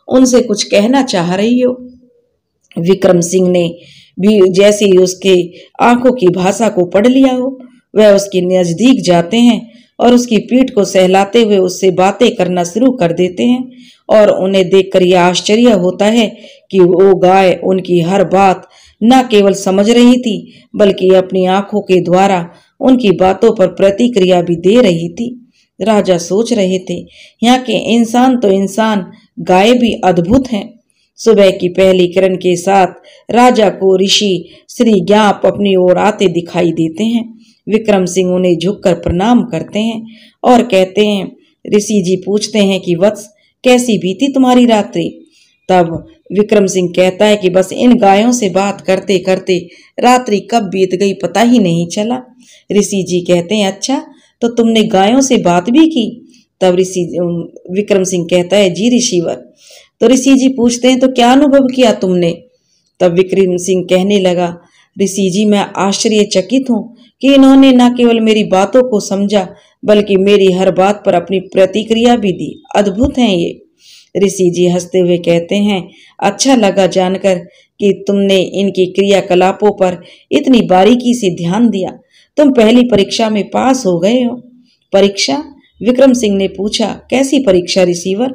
उनसे कुछ कहना चाह रही हो। विक्रम सिंह ने भी जैसे ही उसके आंखों की भाषा को पढ़ लिया हो, वह उसके नजदीक जाते हैं और उसकी पीठ को सहलाते हुए उससे बातें करना शुरू कर देते हैं। और उन्हें देखकर यह आश्चर्य होता है कि वो गाय उनकी हर बात न केवल समझ रही थी बल्कि अपनी आंखों के द्वारा उनकी बातों पर प्रतिक्रिया भी दे रही थी। राजा सोच रहे थे, यहाँ के इंसान तो इंसान, गाय भी अद्भुत हैं। सुबह की पहली किरण के साथ राजा को ऋषि श्री ज्ञाप अपनी ओर आते दिखाई देते हैं। विक्रम सिंह उन्हें झुककर प्रणाम करते हैं और कहते हैं, ऋषि जी पूछते हैं कि वत्स, कैसी बीती तुम्हारी रात्रि? तब विक्रम सिंह कहता है कि बस इन गायों से बात करते करते रात्रि कब बीत गई पता ही नहीं चला। ऋषि जी कहते हैं, अच्छा, तो तुमने गायों से बात भी की? तब विक्रम सिंह कहता है, जी ऋषिवर। तो ऋषि जी पूछते हैं, तो क्या अनुभव किया तुमने? तब विक्रम सिंह कहने लगा, ऋषि जी, मैं आश्चर्यचकित हूँ कि इन्होंने न केवल मेरी बातों को समझा बल्कि मेरी हर बात पर अपनी प्रतिक्रिया भी दी। अद्भुत हैं ये। ऋषि जी हंसते हुए कहते हैं, अच्छा लगा जानकर कि तुमने इनकी क्रियाकलापों पर इतनी बारीकी से ध्यान दिया। तुम पहली परीक्षा में पास हो गए हो। परीक्षा? विक्रम सिंह ने पूछा, कैसी परीक्षा ऋषिवर?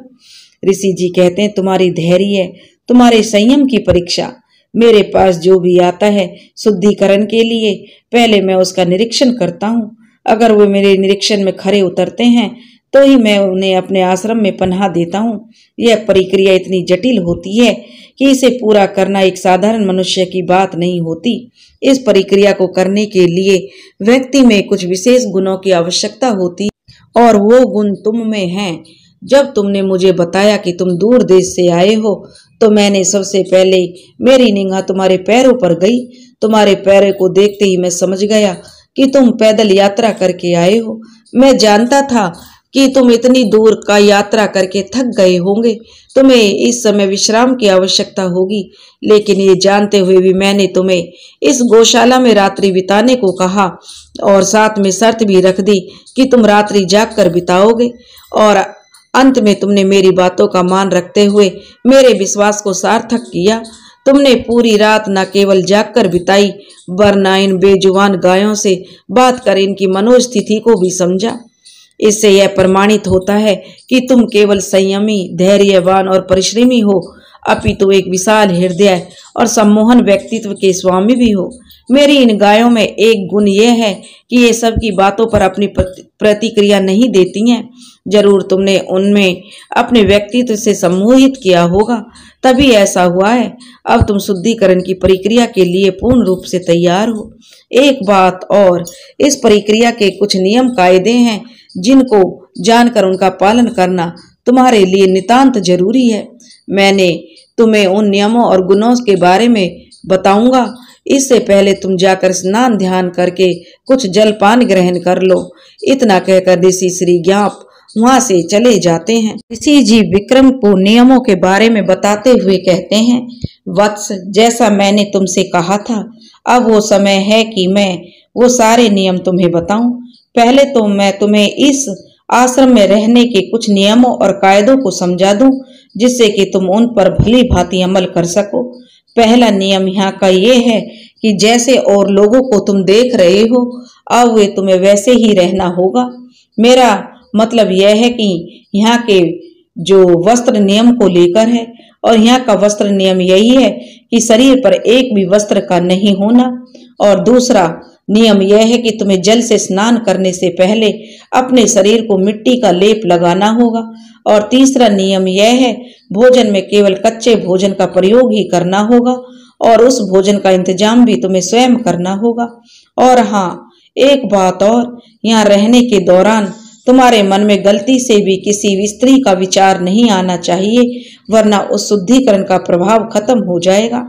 ऋषि जी कहते हैं, तुम्हारी धैर्य, तुम्हारे संयम की परीक्षा। मेरे पास जो भी आता है शुद्धिकरण के लिए, पहले मैं उसका निरीक्षण करता हूँ। अगर वे मेरे निरीक्षण में खरे उतरते हैं तो ही मैं उन्हें अपने आश्रम में पनाह देता हूँ। यह प्रक्रिया इतनी जटिल होती है कि इसे पूरा करना एक साधारण मनुष्य की बात नहीं होती। इस प्रक्रिया को करने के लिए व्यक्ति में कुछ विशेष गुणों की आवश्यकता होती और वो गुण तुम में हैं। जब तुमने मुझे बताया कि तुम दूर देश से आए हो तो मैंने सबसे पहले मेरी निगाह तुम्हारे पैरों पर गई। तुम्हारे पैरों को देखते ही मैं समझ गया कि तुम पैदल यात्रा करके आए हो। मैं जानता था कि तुम इतनी दूर का यात्रा करके थक गए होंगे, तुम्हें इस समय विश्राम की आवश्यकता होगी, लेकिन ये जानते हुए भी मैंने तुम्हें इस गौशाला में रात्रि बिताने को कहा और साथ में शर्त भी रख दी कि तुम रात्रि जागकर बिताओगे। और अंत में तुमने मेरी बातों का मान रखते हुए मेरे विश्वास को सार्थक किया। तुमने पूरी रात न केवल जागकर बिताई वरना इन बेजुबान गायों से बात कर इनकी मनोस्थिति को भी समझा। इससे यह प्रमाणित होता है कि तुम केवल संयमी, धैर्यवान और परिश्रमी हो, अपितु एक विशाल हृदय और सम्मोहन व्यक्तित्व के स्वामी भी हो। मेरी इन गायों में एक गुण यह है कि ये सब की बातों पर अपनी प्रतिक्रिया नहीं देती हैं। जरूर तुमने उनमें अपने व्यक्तित्व से सम्मोहित किया होगा, तभी ऐसा हुआ है। अब तुम शुद्धिकरण की प्रक्रिया के लिए पूर्ण रूप से तैयार हो। एक बात और, इस प्रक्रिया के कुछ नियम कायदे हैं जिनको जानकर उनका पालन करना तुम्हारे लिए नितांत जरूरी है। मैंने तुम्हें उन नियमों और गुणों के बारे में बताऊंगा। इससे पहले तुम जाकर स्नान ध्यान करके कुछ जलपान ग्रहण कर लो। इतना कहकर ऋषि श्री ज्ञाप वहां से चले जाते हैं। ऋषि जी विक्रम को नियमों के बारे में बताते हुए कहते हैं, वत्स, जैसा मैंने तुमसे कहा था, अब वो समय है कि मैं वो सारे नियम तुम्हें बताऊं। पहले तो मैं तुम्हें इस आश्रम में रहने के कुछ नियमों और कायदों को समझा दूं, जिससे कि तुम उन पर भली भांति अमल कर सको। पहला नियम यहाँ का ये है कि जैसे और लोगों को तुम देख रहे हो, अब वे तुम्हें वैसे ही रहना होगा। मेरा मतलब यह है कि यहाँ के जो वस्त्र नियम को लेकर है, और यहाँ का वस्त्र नियम यही है कि शरीर पर एक भी वस्त्र का नहीं होना। और दूसरा नियम यह है कि तुम्हें जल से स्नान करने से पहले अपने शरीर को मिट्टी का लेप लगाना होगा। और तीसरा नियम यह है, भोजन में केवल कच्चे भोजन का प्रयोग ही करना होगा, और उस भोजन का इंतजाम भी तुम्हें स्वयं करना होगा। और हाँ, एक बात और, यहाँ रहने के दौरान तुम्हारे मन में गलती से भी किसी स्त्री का विचार नहीं आना चाहिए, वरना उस शुद्धिकरण का प्रभाव खत्म हो जाएगा।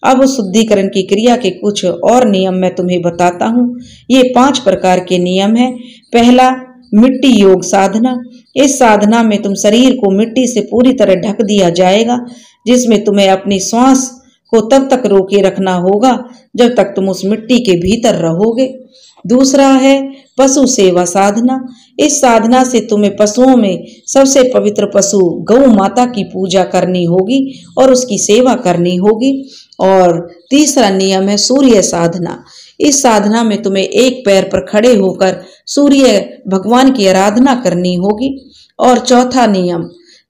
अब उस शुद्धिकरण की क्रिया के कुछ और नियम मैं तुम्हें बताता हूँ। ये 5 प्रकार के नियम हैं। पहला, मिट्टी योग साधना। इस साधना में तुम शरीर को मिट्टी से पूरी तरह ढक दिया जाएगा, जिसमें तुम्हें अपनी श्वास को तब तक रोके रखना होगा जब तक तुम उस मिट्टी के भीतर रहोगे। दूसरा है पशु सेवा साधना। इस साधना से तुम्हें पशुओं में सबसे पवित्र पशु गौ माता की पूजा करनी होगी और उसकी सेवा करनी होगी। और तीसरा नियम है सूर्य साधना। इस साधना में तुम्हें एक पैर पर खड़े होकर सूर्य भगवान की आराधना करनी होगी। और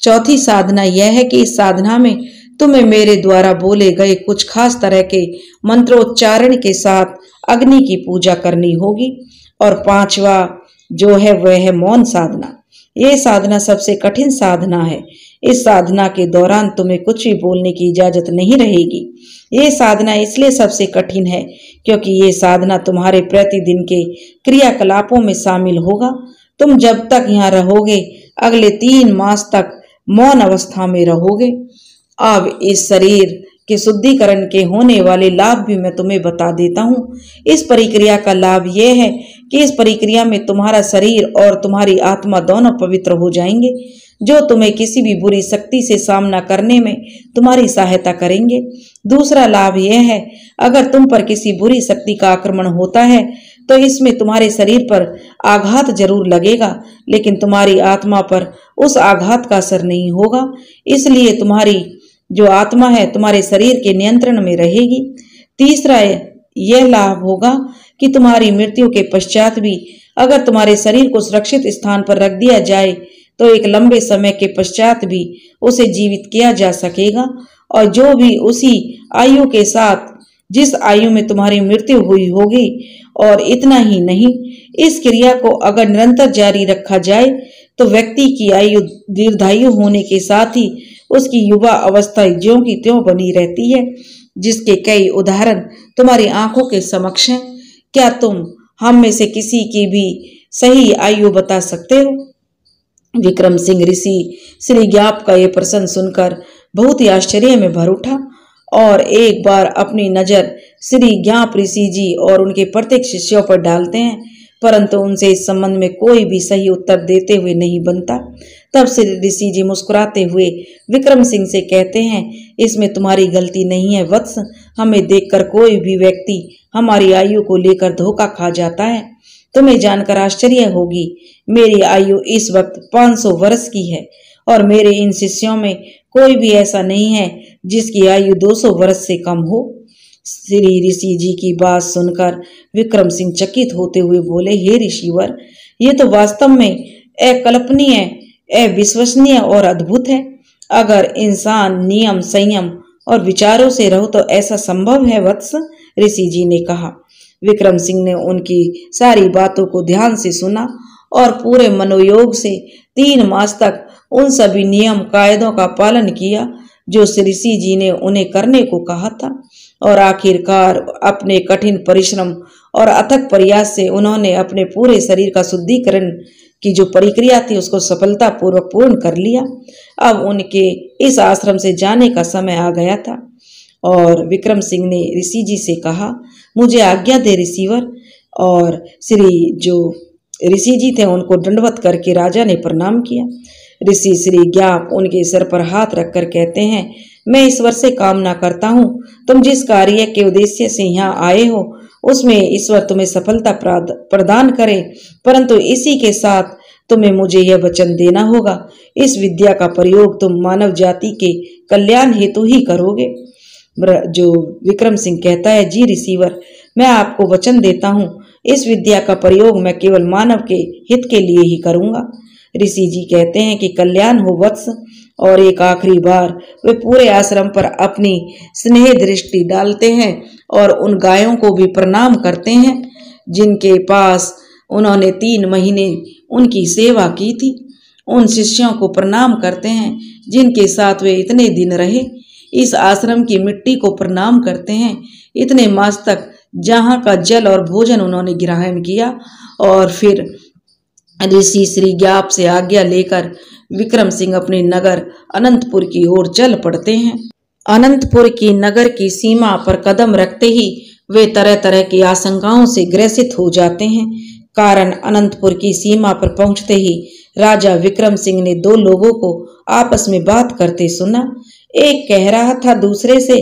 चौथी साधना यह है कि इस साधना में तुम्हें मेरे द्वारा बोले गए कुछ खास तरह के मंत्रोच्चारण के साथ अग्नि की पूजा करनी होगी। और 5वां जो है वह है मौन साधना। ये साधना सबसे कठिन साधना है। इस साधना के दौरान तुम्हें कुछ भी बोलने की इजाजत नहीं रहेगी। ये साधना इसलिए सबसे कठिन है क्योंकि ये साधना तुम्हारे प्रतिदिन के क्रियाकलापों में शामिल होगा। तुम जब तक यहाँ रहोगे, अगले 3 मास तक मौन अवस्था में रहोगे। अब इस शरीर के शुद्धिकरण के होने वाले लाभ भी मैं तुम्हें बता देता हूँ। इस प्रक्रिया का लाभ यह है कि इस प्रक्रिया में तुम्हारा शरीर और तुम्हारी आत्मा दोनों पवित्र हो जाएंगे, जो तुम्हें किसी भी बुरी शक्ति से सामना करने में तुम्हारी सहायता करेंगे। दूसरा लाभ यह है, अगर तुम पर किसी बुरी शक्ति का आक्रमण होता है तो इसमें तुम्हारे शरीर पर आघात जरूर लगेगा, लेकिन तुम्हारी आत्मा पर उस आघात का असर नहीं होगा। इसलिए तुम्हारी जो आत्मा है तुम्हारे शरीर के नियंत्रण में रहेगी। तीसरा यह लाभ होगा कि तुम्हारी मृत्यु के पश्चात भी अगर तुम्हारे शरीर को सुरक्षित स्थान पर रख दिया जाए तो एक लंबे समय के पश्चात भी उसे जीवित किया जा सकेगा। और जो भी उसी आयु के साथ जिस आयु में तुम्हारी मृत्यु हुई होगी। और इतना ही नहीं, इस क्रिया को अगर निरंतर जारी रखा जाए तो व्यक्ति की आयु दीर्घायु होने के साथ ही उसकी युवा अवस्था ज्यों की त्यों बनी रहती है, जिसके कई उदाहरण तुम्हारी आंखों के समक्ष हैं। क्या तुम हम में से किसी की भी सही आयु बता सकते हो? विक्रम सिंह ऋषि श्री ज्ञाप का यह प्रश्न सुनकर बहुत ही आश्चर्य में भर उठा और एक बार अपनी नजर श्री ज्ञाप ऋषि जी और उनके प्रत्येक शिष्यों पर डालते हैं, परंतु उनसे इस संबंध में कोई भी सही उत्तर देते हुए नहीं बनता। तब श्री ऋषि जी मुस्कुराते हुए विक्रम सिंह से कहते हैं, इसमें तुम्हारी गलती नहीं है वत्स। हमें देखकर कोई भी व्यक्ति हमारी आयु को लेकर धोखा खा जाता है। तुम्हें जानकर आश्चर्य होगी, मेरी आयु इस वक्त 500 वर्ष की है और मेरे इन शिष्यों में कोई भी ऐसा नहीं है जिसकी आयु 200 वर्ष से कम हो। श्री ऋषि जी की बात सुनकर विक्रम सिंह चकित होते हुए बोले, हे ऋषिवर, ये तो वास्तव में अकल्पनीय, अविश्वसनीय और अद्भुत है। अगर इंसान नियम, संयम और विचारों से रहो तो ऐसा संभव है वत्स। ऋषि जी ने कहा। विक्रम सिंह ने उनकी सारी बातों को ध्यान से सुना और पूरे मनोयोग से 3 मास तक उन सभी नियम कायदों का पालन किया जो ऋषि जी ने उन्हें करने को कहा था। और आखिरकार अपने कठिन परिश्रम और अथक प्रयास से उन्होंने अपने पूरे शरीर का शुद्धिकरण की जो प्रक्रिया थी उसको सफलतापूर्वक पूर्ण कर लिया। अब उनके इस आश्रम से जाने का समय आ गया था और विक्रम सिंह ने ऋषि जी से कहा, मुझे आज्ञा दे ऋषिवर। और जो ऋषि जी थे उनको दंडवत करके राजा ने प्रणाम किया। ऋषि श्री ज्ञाप उनके सिर पर हाथ रखकर कहते हैं, मैं ईश्वर से कामना करता हूँ तुम जिस कार्य के उद्देश्य से यहाँ आए हो उसमें ईश्वर तुम्हें सफलता प्रदान करे, परंतु इसी के साथ तुम्हें मुझे यह वचन देना होगा, इस विद्या का प्रयोग तुम मानव जाति के कल्याण हेतु ही करोगे। जो विक्रम सिंह कहता है, जी ऋषिवर, मैं आपको वचन देता हूँ इस विद्या का प्रयोग मैं केवल मानव के हित के लिए ही करूँगा। ऋषि जी कहते हैं कि कल्याण हो वत्स। और एक आखिरी बार वे पूरे आश्रम पर अपनी स्नेह दृष्टि डालते हैं और उन गायों को भी प्रणाम करते हैं जिनके पास उन्होंने 3 महीने उनकी सेवा की थी। उन शिष्यों को प्रणाम करते हैं जिनके साथ वे इतने दिन रहे। इस आश्रम की मिट्टी को प्रणाम करते हैं, इतने मास तक जहाँ का जल और भोजन उन्होंने ग्रहण किया। और फिर ऋषि श्री ज्ञाप से आज्ञा लेकर विक्रम सिंह अपने नगर अनंतपुर की ओर चल पड़ते हैं। अनंतपुर की नगर की सीमा पर कदम रखते ही वे तरह तरह की आशंकाओं से ग्रसित हो जाते हैं। कारण अनंतपुर की सीमा पर पहुंचते ही राजा विक्रम सिंह ने 2 लोगों को आपस में बात करते सुना। एक कह रहा था दूसरे से,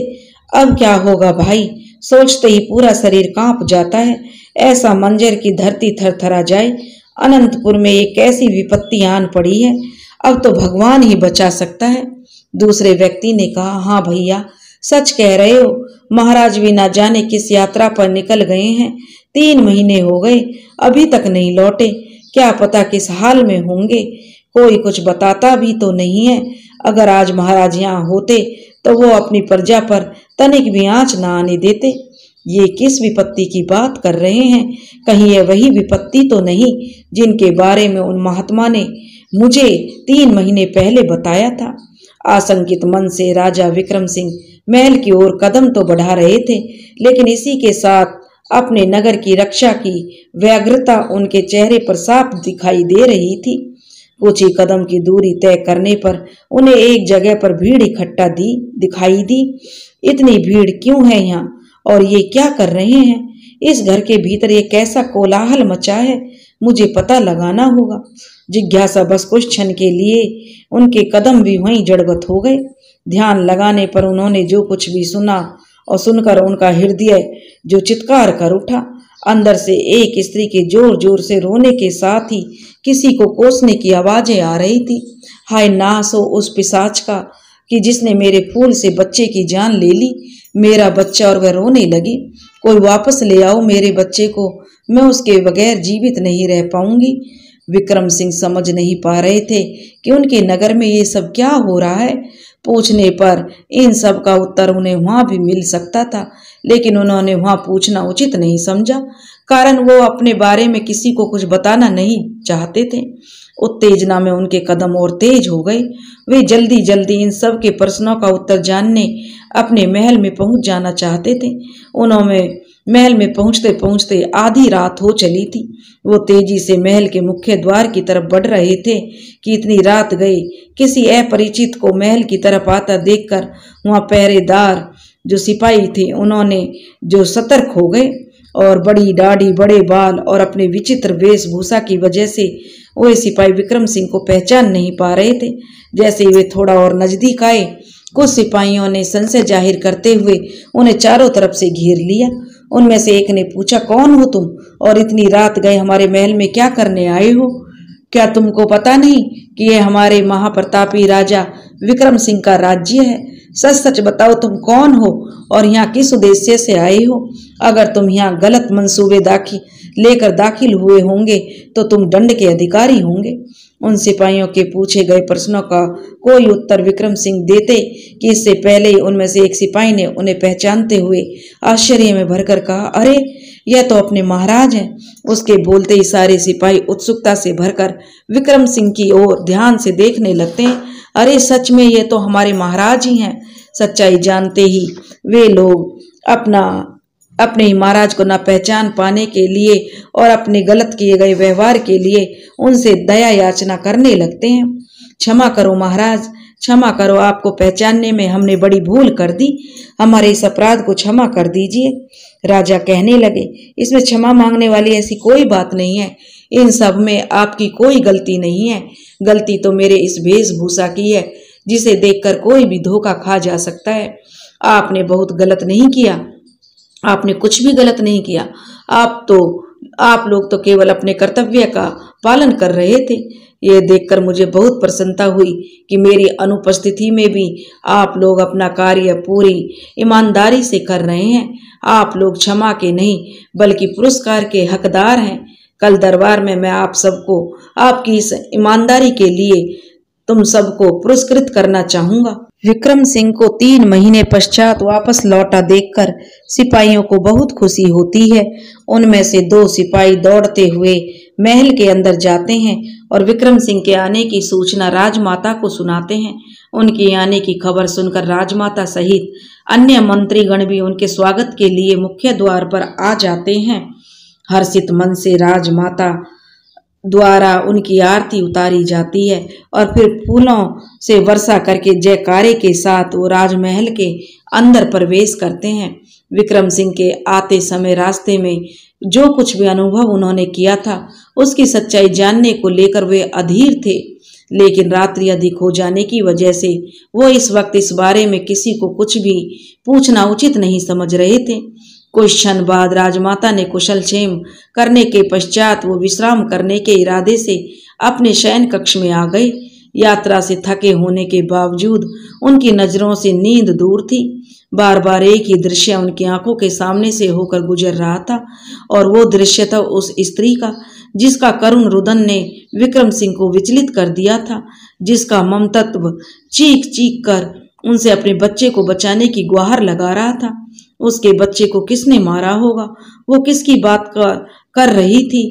अब क्या होगा भाई, सोचते ही पूरा शरीर कांप जाता है, ऐसा मंजर की धरती थरथरा जाए। अनंतपुर में एक ऐसी विपत्ति आन पड़ी है, अब तो भगवान ही बचा सकता है। दूसरे व्यक्ति ने कहा, हाँ भैया सच कह रहे हो, महाराज भी ना जाने किस यात्रा पर निकल गए हैं, 3 महीने हो गए अभी तक नहीं लौटे, क्या पता किस हाल में होंगे, कोई कुछ बताता भी तो नहीं है। अगर आज महाराज यहाँ होते तो वो अपनी प्रजा पर तनिक भी आंच ना आने देते। ये किस विपत्ति की बात कर रहे हैं, कहीं ये वही विपत्ति तो नहीं जिनके बारे में उन महात्मा ने मुझे 3 महीने पहले बताया था। आशंकित मन से राजा विक्रम सिंह महल की ओर कदम तो बढ़ा रहे थे, लेकिन इसी के साथ अपने नगर की रक्षा की व्यग्रता उनके चेहरे पर साफ दिखाई दे रही थी। कुछ ही कदम की दूरी तय करने पर उन्हें एक जगह पर भीड़ इकट्ठा दिखाई दी। इतनी भीड़ क्यों है यहाँ और ये क्या कर रहे हैं? इस घर के भीतर ये कैसा कोलाहल मचा है, मुझे पता लगाना होगा। जिज्ञासा बस कुछ क्षण के लिए उनके कदम भी वहीं जड़वत हो गए। ध्यान लगाने पर उन्होंने जो कुछ भी सुना और सुनकर उनका हृदय जो चित्कार कर उठा। अंदर से एक स्त्री के जोर जोर से रोने के साथ ही किसी को कोसने की आवाजें आ रही थी। हाय नाश हो उस पिशाच का कि जिसने मेरे फूल से बच्चे की जान ले ली, मेरा बच्चा। और वह रोने लगी, कोई वापस ले आओ मेरे बच्चे को, मैं उसके बगैर जीवित नहीं रह पाऊंगी। विक्रम सिंह समझ नहीं पा रहे थे कि उनके नगर में ये सब क्या हो रहा है। पूछने पर इन सब का उत्तर उन्हें वहां भी मिल सकता था, लेकिन उन्होंने वहां पूछना उचित नहीं समझा, कारण वो अपने बारे में किसी को कुछ बताना नहीं चाहते थे। उत्तेजना में उनके कदम और तेज हो गए। वे जल्दी जल्दी इन सब के प्रश्नों का उत्तर जानने अपने महल में पहुंच जाना चाहते थे। उन्होंने महल में पहुंचते पहुंचते आधी रात हो चली थी। वो तेजी से महल के मुख्य द्वार की तरफ बढ़ रहे थे कि इतनी रात गई किसी अपरिचित को महल की तरफ आता देखकर वहां पहरेदार जो सिपाही थे उन्होंने जो सतर्क हो गए और बड़ी दाढ़ी, बड़े बाल और अपने विचित्र वेशभूषा की वजह से वे सिपाही विक्रम सिंह को पहचान नहीं पा रहे थे। जैसे वे थोड़ा और नजदीक आए, कुछ सिपाहियों ने संशय जाहिर करते हुए उन्हें चारों तरफ से घेर लिया। उनमें से एक ने पूछा, कौन हो तुम और इतनी रात गए हमारे महल में क्या करने आए हो? क्या तुमको पता नहीं कि यह हमारे महाप्रतापी राजा विक्रम सिंह का राज्य है? सच सच बताओ तुम कौन हो और यहाँ किस उद्देश्य से आए हो? अगर तुम यहाँ गलत मंसूबे लेकर दाखिल हुए होंगे तो तुम दंड के अधिकारी होंगे। उन सिपाहियों के पूछे गए प्रश्नों का कोई उत्तर विक्रम सिंह देते कि इससे पहले ही उनमें से एक सिपाही ने उन्हें पहचानते हुए आश्चर्य में भरकर कहा, अरे यह तो अपने महाराज हैं। उसके बोलते ही सारे सिपाही उत्सुकता से भरकर विक्रम सिंह की ओर ध्यान से देखने लगते हैं। अरे सच में ये तो हमारे महाराज ही हैं। सच्चाई जानते ही वे लोग अपने ही महाराज को न पहचान पाने के लिए और अपने गलत किए गए व्यवहार के लिए उनसे दया याचना करने लगते हैं। क्षमा करो महाराज, क्षमा करो, आपको पहचानने में हमने बड़ी भूल कर दी, हमारे इस अपराध को क्षमा कर दीजिए। राजा कहने लगे, इसमें क्षमा मांगने वाली ऐसी कोई बात नहीं है, इन सब में आपकी कोई गलती नहीं है। गलती तो मेरे इस वेशभूषा की है जिसे देखकर कोई भी धोखा खा जा सकता है। आपने बहुत गलत नहीं किया, आपने कुछ भी गलत नहीं किया। आप लोग तो केवल अपने कर्तव्य का पालन कर रहे थे। ये देखकर मुझे बहुत प्रसन्नता हुई कि मेरी अनुपस्थिति में भी आप लोग अपना कार्य पूरी ईमानदारी से कर रहे हैं। आप लोग क्षमा के नहीं बल्कि पुरस्कार के हकदार हैं। कल दरबार में मैं आप सबको आपकी इस ईमानदारी के लिए तुम सबको पुरस्कृत करना चाहूंगा। विक्रम सिंह को 3 महीने पश्चात वापस लौटा देखकर सिपाहियों को बहुत खुशी होती है। उनमें से 2 सिपाही दौड़ते हुए महल के अंदर जाते हैं और विक्रम सिंह के आने की सूचना राजमाता को सुनाते हैं। उनके आने की खबर सुनकर राजमाता सहित अन्य मंत्रीगण भी उनके स्वागत के लिए मुख्य द्वार पर आ जाते हैं। हर्षित मन से राजमाता द्वारा उनकी आरती उतारी जाती है और फिर फूलों से वर्षा करके जयकारे के साथ वो राजमहल के अंदर प्रवेश करते हैं। विक्रम सिंह के आते समय रास्ते में जो कुछ भी अनुभव उन्होंने किया था उसकी सच्चाई जानने को लेकर वे अधीर थे, लेकिन रात्रि अधिक हो जाने की वजह से वो इस वक्त इस बारे में किसी को कुछ भी पूछना उचित नहीं समझ रहे थे। कुछ क्षण बाद राजमाता ने कुशल क्षेम करने के पश्चात वो विश्राम करने के इरादे से अपने शयन कक्ष में आ गए। यात्रा से थके होने के बावजूद उनकी नजरों से नींद दूर थी। बार बार एक ही दृश्य उनकी आंखों के सामने से होकर गुजर रहा था और वो दृश्य था उस स्त्री का जिसका करुण रुदन ने विक्रम सिंह को विचलित कर दिया था, जिसका ममतत्व चीख चीख कर उनसे अपने बच्चे को बचाने की गुहार लगा रहा था। उसके बच्चे को किसने मारा होगा? वो किसकी बात कर रही थी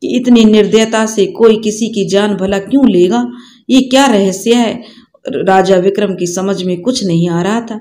कि इतनी निर्दयता से कोई किसी की जान भला क्यों लेगा? ये क्या रहस्य है? राजा विक्रम की समझ में कुछ नहीं आ रहा था।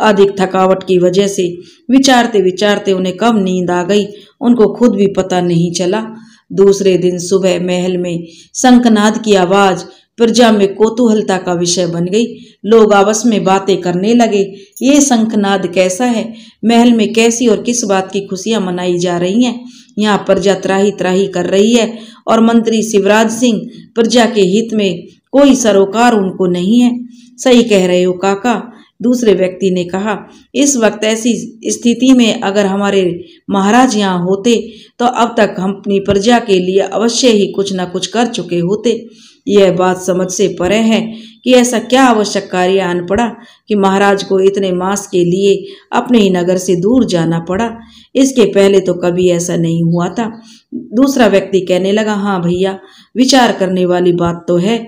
अधिक थकावट की वजह से विचारते विचारते उन्हें कब नींद आ गई उनको खुद भी पता नहीं चला। दूसरे दिन सुबह महल में शंखनाद की आवाज प्रजा में कौतूहलता का विषय बन गई। लोग आपस में बातें करने लगे, ये शंखनाद कैसा है? महल में कैसी और किस बात की खुशियां मनाई जा रही हैं? यहाँ प्रजा त्राही त्राही कर रही है और मंत्री शिवराज सिंह प्रजा के हित में कोई सरोकार उनको नहीं है। सही कह रहे हो काका, दूसरे व्यक्ति ने कहा। इस वक्त ऐसी स्थिति में अगर हमारे महाराज यहाँ होते तो अब तक हम अपनी प्रजा के लिए अवश्य ही कुछ न कुछ कर चुके होते। यह बात समझ से परे है कि ऐसा क्या आवश्यक कार्य आन पड़ा कि महाराज को इतने मास के लिए अपने ही नगर से दूर जाना पड़ा। इसके पहले तो कभी ऐसा नहीं हुआ था। दूसरा व्यक्ति कहने लगा, हाँ भैया, विचार करने वाली बात तो है।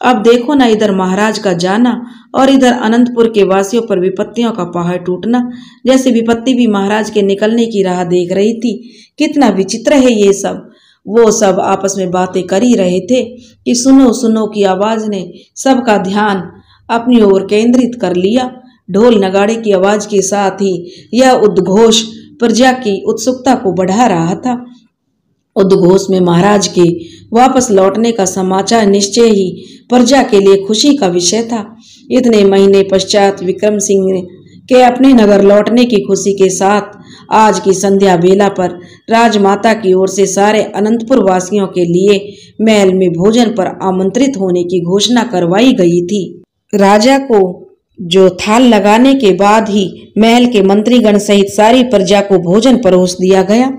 अब देखो ना, इधर महाराज का जाना और इधर अनंतपुर के वासियों पर विपत्तियों का पहाड़ टूटना। जैसे विपत्ति भी महाराज के निकलने की राह देख रही थी। कितना विचित्र है ये सब। वो सब आपस में बातें कर ही रहे थे कि सुनो सुनो की आवाज ने सबका ध्यान अपनी ओर केंद्रित कर लिया। ढोल नगाड़े की आवाज के साथ ही यह उद्घोष प्रजा की उत्सुकता को बढ़ा रहा था। उद्घोष में महाराज के वापस लौटने का समाचार निश्चय ही प्रजा के लिए खुशी का विषय था। इतने महीने पश्चात विक्रम सिंह के अपने नगर लौटने की खुशी के साथ आज की संध्या बेला पर राजमाता की ओर से सारे अनंतपुर वासियों के लिए महल में भोजन पर आमंत्रित होने की घोषणा करवाई गई थी। राजा को जो थाल लगाने के बाद ही महल के मंत्रीगण सहित सारी प्रजा को भोजन परोस दिया गया।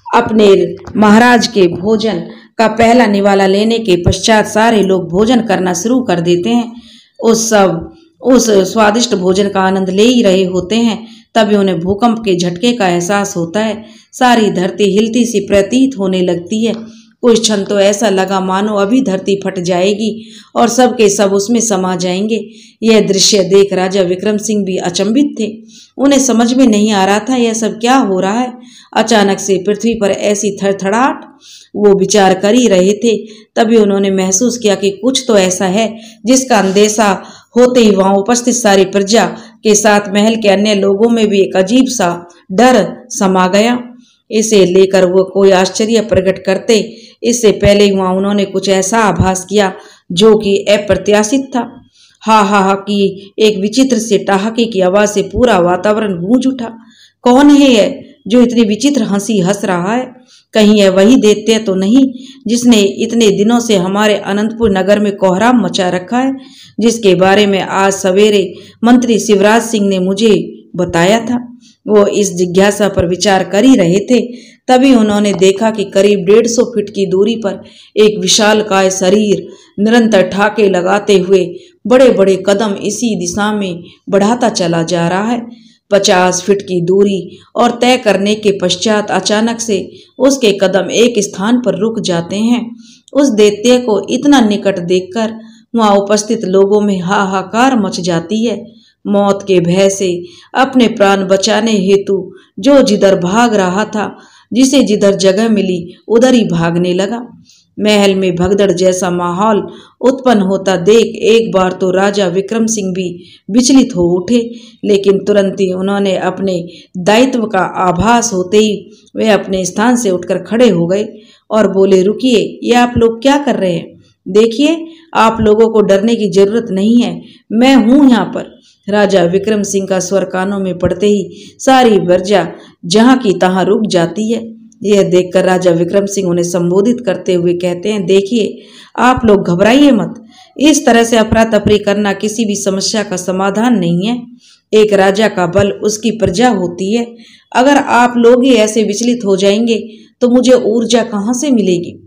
अपने महाराज के भोजन का पहला निवाला लेने के पश्चात सारे लोग भोजन करना शुरू कर देते हैं। उस स्वादिष्ट भोजन का आनंद ले ही रहे होते हैं, तभी उन्हें भूकंप के झटके का एहसास होता है। सारी धरती हिलती सी प्रतीत होने लगती है। कुछ क्षण तो ऐसा लगा मानो अभी धरती फट जाएगी और सब के सब उसमें समा जाएंगे। यह दृश्य देख राजा विक्रम सिंह भी अचंभित थे। उन्हें समझ में नहीं आ रहा था यह सब क्या हो रहा है। अचानक से पृथ्वी पर ऐसी थरथराहट, वो विचार कर ही रहे थे, तभी उन्होंने महसूस किया कि कुछ तो ऐसा है जिसका अंदेशा होते ही वहां उपस्थित सारी प्रजा के साथ महल के अन्य लोगों में भी एक अजीब सा डर समा गया। इसे लेकर वो कोई आश्चर्य प्रकट करते इससे पहले ही वहां उन्होंने कुछ ऐसा आभास किया जो कि अप्रत्याशित था। हा हा हा की एक विचित्र से ठहाके की आवाज से पूरा वातावरण गूंज उठा। कौन है यह जो इतनी विचित्र हंसी हंस रहा है? कहीं यह वही दैत्य तो नहीं जिसने इतने दिनों से हमारे अनंतपुर नगर में कोहराम मचा रखा है, जिसके बारे में आज सवेरे मंत्री शिवराज सिंह ने मुझे बताया था। वो इस जिज्ञासा पर विचार कर ही रहे थे, तभी उन्होंने देखा कि करीब 150 फीट की दूरी पर एक विशालकाय शरीर निरंतर ठाके लगाते हुए बड़े बड़े कदम इसी दिशा में बढ़ाता चला जा रहा है। 50 फीट की दूरी और तय करने के पश्चात अचानक से उसके कदम एक स्थान पर रुक जाते हैं। उस दैत्य को इतना निकट देखकर वहां उपस्थित लोगों में हाहाकार मच जाती है। मौत के भय से अपने प्राण बचाने हेतु जो जिधर भाग रहा था, जिसे जिधर जगह मिली उधर ही भागने लगा। महल में भगदड़ जैसा माहौल उत्पन्न होता देख एक बार तो राजा विक्रम सिंह भी विचलित हो उठे, लेकिन तुरंत ही उन्होंने अपने दायित्व का आभास होते ही वे अपने स्थान से उठकर खड़े हो गए और बोले, रुकिए, ये आप लोग क्या कर रहे हैं? देखिए, आप लोगों को डरने की जरूरत नहीं है, मैं हूं यहाँ पर। राजा विक्रम सिंह का स्वर कानों में पड़ते ही सारी प्रजा जहां की तहां रुक जाती है। यह देखकर राजा विक्रम सिंह उन्हें संबोधित करते हुए कहते हैं, देखिए, आप लोग घबराइए मत। इस तरह से अफरा तफरी करना किसी भी समस्या का समाधान नहीं है। एक राजा का बल उसकी प्रजा होती है। अगर आप लोग ही ऐसे विचलित हो जाएंगे तो मुझे ऊर्जा कहाँ से मिलेगी?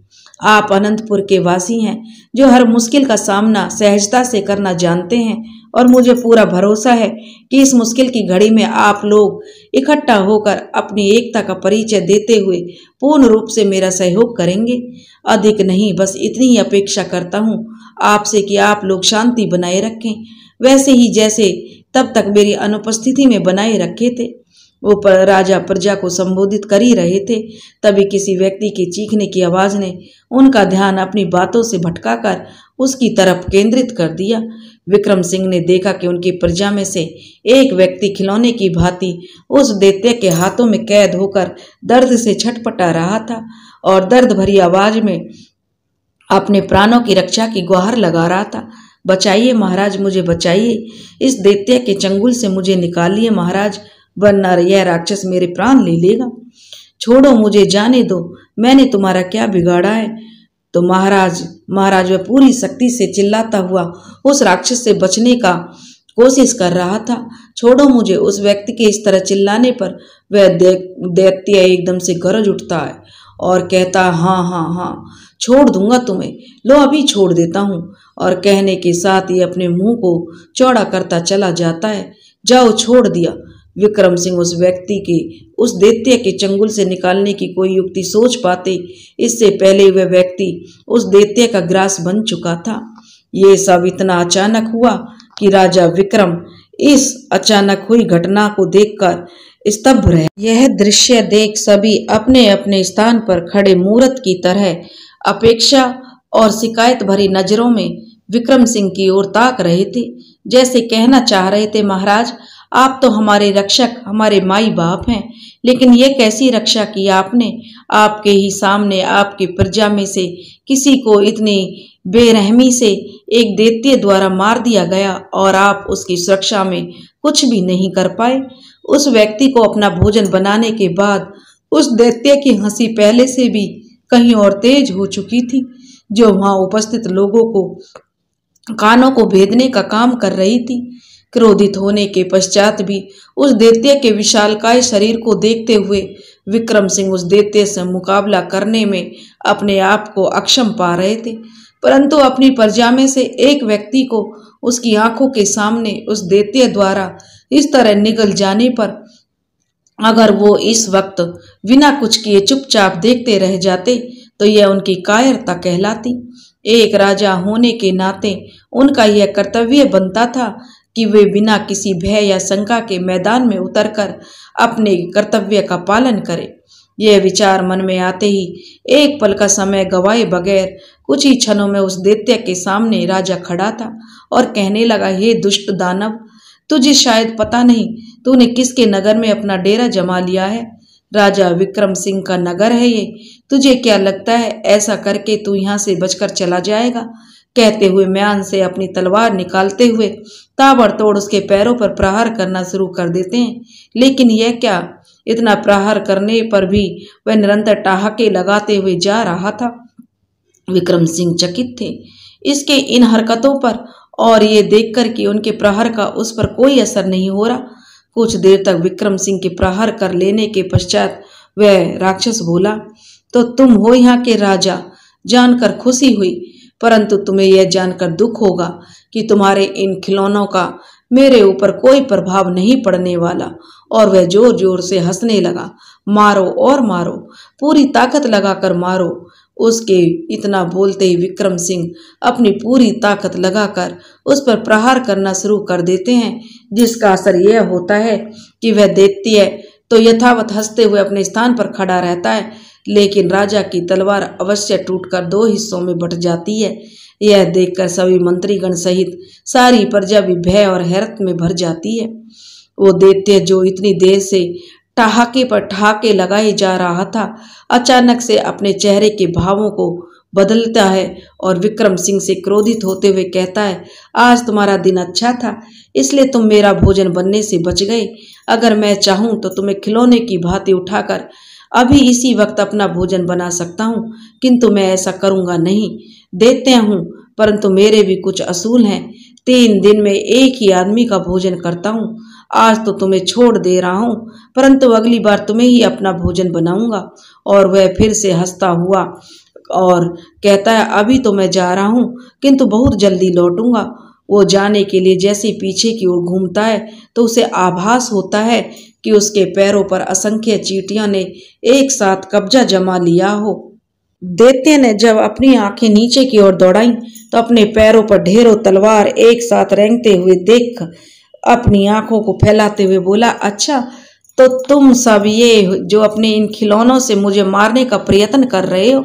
आप अनंतपुर के वासी हैं जो हर मुश्किल का सामना सहजता से करना जानते हैं और मुझे पूरा भरोसा है कि इस मुश्किल की घड़ी में आप लोग इकट्ठा होकर अपनी एकता का परिचय देते हुए पूर्ण रूप से मेरा सहयोग करेंगे। अधिक नहीं, बस इतनी ही अपेक्षा करता हूँ आपसे कि आप लोग शांति बनाए रखें, वैसे ही जैसे तब तक मेरी अनुपस्थिति में बनाए रखे थे। वो राजा प्रजा को संबोधित कर ही रहे थे, तभी किसी व्यक्ति के चीखने की आवाज ने उनका ध्यान अपनी बातों से भटकाकर उसकी तरफ केंद्रित कर दिया। विक्रम सिंह ने देखा कि उनकी प्रजा में से एक व्यक्ति खिलौने की भांति उस दैत्य के हाथों में कैद होकर दर्द से छटपटा रहा था और दर्द भरी आवाज में अपने प्राणों की रक्षा की गुहार लगा रहा था। बचाइए महाराज, मुझे बचाइए, इस दैत्य के चंगुल से मुझे निकालिए महाराज, वरना यह राक्षस मेरे प्राण ले लेगा। छोड़ो मुझे, जाने दो, मैंने तुम्हारा क्या बिगाड़ा है? तो महाराज वह पूरी शक्ति से चिल्लाता हुआ उस राक्षस से बचने का कोशिश कर रहा था। छोड़ो मुझे। उस व्यक्ति के इस तरह चिल्लाने पर वह दैत्य एकदम से गरज उठता है और कहता, हाँ हाँ हाँ, छोड़ दूंगा तुम्हें, लो अभी छोड़ देता हूँ। और कहने के साथ ही अपने मुंह को चौड़ा करता चला जाता है। जाओ, छोड़ दिया। विक्रम सिंह उस व्यक्ति के उस दैत्य के चंगुल से निकालने की कोई युक्ति सोच पाते इससे पहले वह व्यक्ति उस दैत्य का ग्रास बन चुका था। ये सब इतना अचानक हुआ कि राजा विक्रम इस अचानक हुई घटना को देखकर स्तब्ध रहे। यह दृश्य देख सभी अपने अपने स्थान पर खड़े मूर्त की तरह अपेक्षा और शिकायत भरी नजरों में विक्रम सिंह की ओर ताक रहे थे, जैसे कहना चाह रहे थे, महाराज, आप तो हमारे रक्षक, हमारे माई बाप हैं, लेकिन ये कैसी रक्षा की आपने? आपके ही सामने आपकी प्रजा में से किसी को इतनी बेरहमी से एक दैत्य द्वारा मार दिया गया और आप उसकी सुरक्षा में कुछ भी नहीं कर पाए। उस व्यक्ति को अपना भोजन बनाने के बाद उस दैत्य की हंसी पहले से भी कहीं और तेज हो चुकी थी, जो वहां उपस्थित लोगों को कानों को भेदने का काम कर रही थी। क्रोधित होने के पश्चात भी उस दैत्य के विशालकाय शरीर को देखते हुए विक्रम सिंह उस दैत्य से मुकाबला करने में अपने आप को अक्षम पा रहे थे, परंतु अपनी प्रजा में से एक व्यक्ति को उसकी आंखों के सामने उस दैत्य द्वारा इस तरह निगल जाने पर अगर वो इस वक्त बिना कुछ किए चुपचाप देखते रह जाते तो यह उनकी कायरता कहलाती। एक राजा होने के नाते उनका यह कर्तव्य बनता था कि वे बिना किसी भय या शंका के मैदान में उतरकर अपने कर्तव्य का पालन करें। यह विचार मन में आते ही एक पल का समय गवाए बगैर कुछ ही क्षणों में उस दैत्य के सामने राजा खड़ा था और कहने लगा, हे दुष्ट दानव, तुझे शायद पता नहीं तूने किसके नगर में अपना डेरा जमा लिया है। राजा विक्रम सिंह का नगर है ये। तुझे क्या लगता है ऐसा करके तू यहाँ से बचकर चला जाएगा? कहते हुए म्यान से अपनी तलवार निकालते हुए ताबड़तोड़ उसके पैरों पर प्रहार करना शुरू कर देते हैं। लेकिन यह क्या, इतना प्रहार करने पर भी वह निरंतर ठहाके लगाते हुए जा रहा था। विक्रम सिंह चकित थे इसके इन हरकतों पर और ये देखकर कि उनके प्रहार का उस पर कोई असर नहीं हो रहा। कुछ देर तक विक्रम सिंह के प्रहार कर लेने के पश्चात वह राक्षस बोला, तो तुम हो यहाँ के राजा, जानकर खुशी हुई, परंतु तुम्हें यह जानकर दुख होगा कि तुम्हारे इन खिलौनों का मेरे ऊपर कोई प्रभाव नहीं पड़ने वाला। और वह जोर जोर से हंसने लगा। मारो और मारो, पूरी ताकत लगाकर मारो। उसके इतना बोलते ही विक्रम सिंह अपनी पूरी ताकत लगाकर उस पर प्रहार करना शुरू कर देते हैं, जिसका असर यह होता है कि वह दैत्य तो यथावत हंसते हुए अपने स्थान पर खड़ा रहता है, लेकिन राजा की तलवार अवश्य टूटकर दो हिस्सों में बट जाती है। यह देखकर सभी मंत्रीगण सहित सारी प्रजा भी भय और हैरत में भर जाती है। वो दैत्य जो इतनी देर से ठहाके पर ठहाके लगाए जा रहा था, अचानक से अपने चेहरे के भावों को बदलता है और विक्रम सिंह से क्रोधित होते हुए कहता है, आज तुम्हारा दिन अच्छा था, इसलिए तुम मेरा भोजन बनने से बच गए। अगर मैं चाहूं तो तुम्हें खिलौने की भांति उठाकर अभी इसी वक्त अपना भोजन बना सकता हूं, किंतु मैं ऐसा करूंगा नहीं। दैत्य हूं, परंतु मेरे भी कुछ असूल हैं। 3 दिन में एक ही आदमी का भोजन करता हूं। आज तो तुम्हें छोड़ दे रहा हूं, परंतु अगली बार तुम्हें ही अपना भोजन बनाऊंगा। और वह फिर से हंसता हुआ और कहता है, अभी तो मैं जा रहा हूं, किंतु बहुत जल्दी लौटूंगा। वो जाने के लिए जैसे पीछे की ओर घूमता है तो उसे आभास होता है कि उसके पैरों पर असंख्य चींटियों ने एक साथ कब्जा जमा लिया हो। दैत्य ने जब अपनी आंखें नीचे की ओर दौड़ाई तो अपने पैरों पर ढेरों तलवार एक साथ रेंगते हुए देख अपनी आंखों को फैलाते हुए बोला, अच्छा तो तुम सब ये जो अपने इन खिलौनों से मुझे मारने का प्रयत्न कर रहे हो।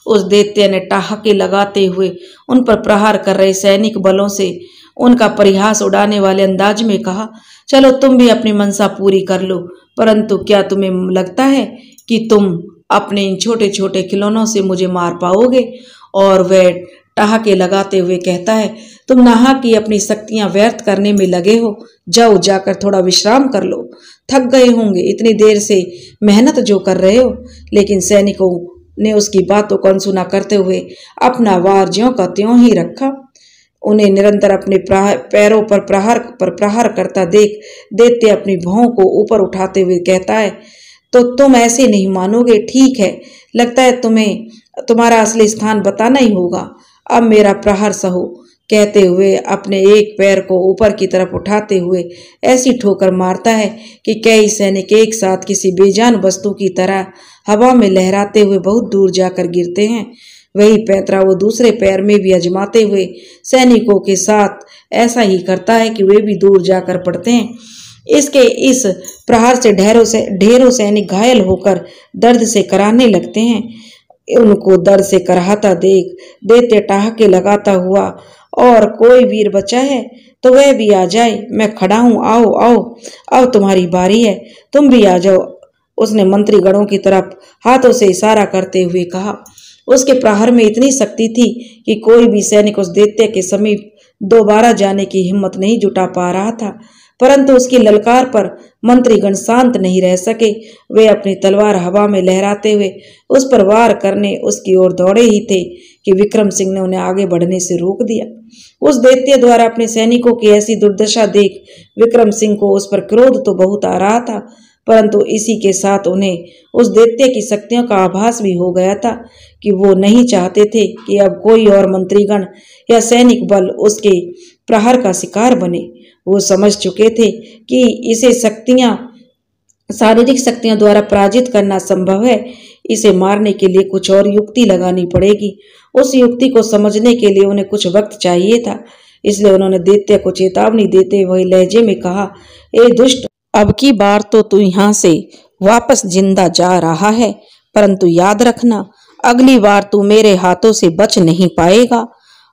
उस दैत्य ने ठहाके लगाते हुए उन पर प्रहार कर रहे सैनिक बलों से उनका परिहास उड़ाने वाले अंदाज में कहा, चलो तुम भी अपनी मनसा पूरी कर लो, परंतु क्या तुम्हें लगता है कि तुम अपने इन छोटे छोटे खिलौनों से मुझे मार पाओगे? और वह ठहाके लगाते हुए कहता है, तुम नहा की अपनी शक्तियां व्यर्थ करने में लगे हो, जाओ जाकर थोड़ा विश्राम कर लो, थक गए होंगे इतनी देर से मेहनत जो कर रहे हो। लेकिन सैनिकों ने उसकी बातों को अनसुना करते हुए अपना वार ज्यों का त्यों ही रखा। उन्हें निरंतर अपने पैरों पर प्रहार करता देख दैत्य अपनी भौं को ऊपर उठाते हुए कहता है, तो तुम ऐसे नहीं मानोगे, ठीक है, लगता है तुम्हें तुम्हारा असली स्थान बताना ही होगा। अब मेरा प्रहार सहो। कहते हुए अपने एक पैर को ऊपर की तरफ उठाते हुए ऐसी ठोकर मारता है कि कई सैनिक एक साथ किसी बेजान वस्तु की तरह हवा में लहराते हुए बहुत दूर जाकर गिरते हैं। वही पैंतरा वो दूसरे पैर में भी आजमाते हुए सैनिकों के साथ ऐसा ही करता है कि वे भी दूर जाकर पड़ते हैं। इसके इस प्रहार से ढेरों सैनिक घायल होकर दर्द से कराहने लगते हैं। उनको दर्द से कराहता देख दैत्य ठहाके लगाता हुआ, और कोई वीर बचा है तो वह भी आ जाए, मैं खड़ा हूं, आओ आओ, अब तुम्हारी बारी है, तुम भी आ जाओ। उसने मंत्रीगणों की तरफ हाथों से इशारा करते हुए कहा। उसके प्रहार में इतनी शक्ति थी कि कोई भी सैनिक उस दैत्य के समीप दोबारा जाने की हिम्मत नहीं जुटा पा रहा था, परंतु उसकी ललकार पर मंत्रीगण शांत नहीं रह सके। वे अपनी तलवार हवा में लहराते हुए उस पर वार करने उसकी ओर दौड़े ही थे कि विक्रम सिंह ने उन्हें आगे बढ़ने से रोक दिया। उस दैत्य द्वारा अपने सैनिकों की ऐसी दुर्दशा देख विक्रम सिंह को उस पर क्रोध तो बहुत आ रहा था, परंतु इसी के साथ उन्हें उस दैत्य की शक्तियों का आभास भी हो गया था कि वो नहीं चाहते थे कि अब कोई और मंत्रीगण या सैनिक बल उसके प्रहार का शिकार बने। वो समझ चुके थे कि इसे शारीरिक शक्तियों द्वारा पराजित करना संभव है, इसे मारने के लिए कुछ और युक्ति लगानी पड़ेगी। उस युक्ति को समझने के लिए उन्हें कुछ वक्त चाहिए था। इसलिए उन्होंने दैत्य को चेतावनी देते हुए लहजे में कहा, ए दुष्ट, अब की बार तो तू यहाँ से वापस जिंदा जा रहा है, परंतु याद रखना अगली बार तू मेरे हाथों से बच नहीं पाएगा।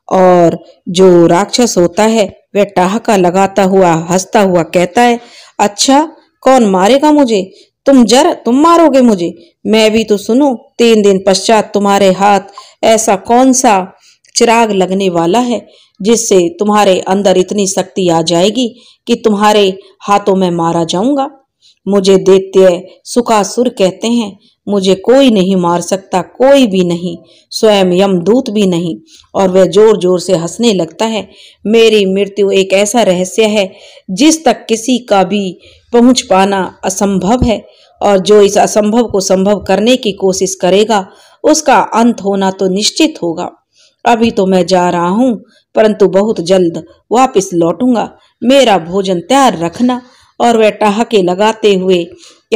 और जो राक्षस होता है वह ठहाका लगाता हुआ हंसता हुआ कहता है, अच्छा कौन मारेगा मुझे? तुम मारोगे मुझे? मैं भी तो सुनूं। 3 दिन पश्चात तुम्हारे हाथ ऐसा कौन सा चिराग लगने वाला है जिससे तुम्हारे अंदर इतनी शक्ति आ जाएगी कि तुम्हारे हाथों में मारा जाऊंगा। मुझे दैत्य सुकासुर कहते हैं। मुझे कोई नहीं मार सकता, कोई भी नहीं, स्वयं यमदूत भी नहीं। और वह जोर जोर से हंसने लगता है। मेरी मृत्यु एक ऐसा रहस्य है जिस तक किसी का भी पहुंच पाना असंभव है, और जो इस असंभव को संभव करने की कोशिश करेगा उसका अंत होना तो निश्चित होगा। अभी तो मैं जा रहा हूं, परंतु बहुत जल्द वापस लौटूंगा। मेरा भोजन तैयार रखना। और वह ठहाके लगाते हुए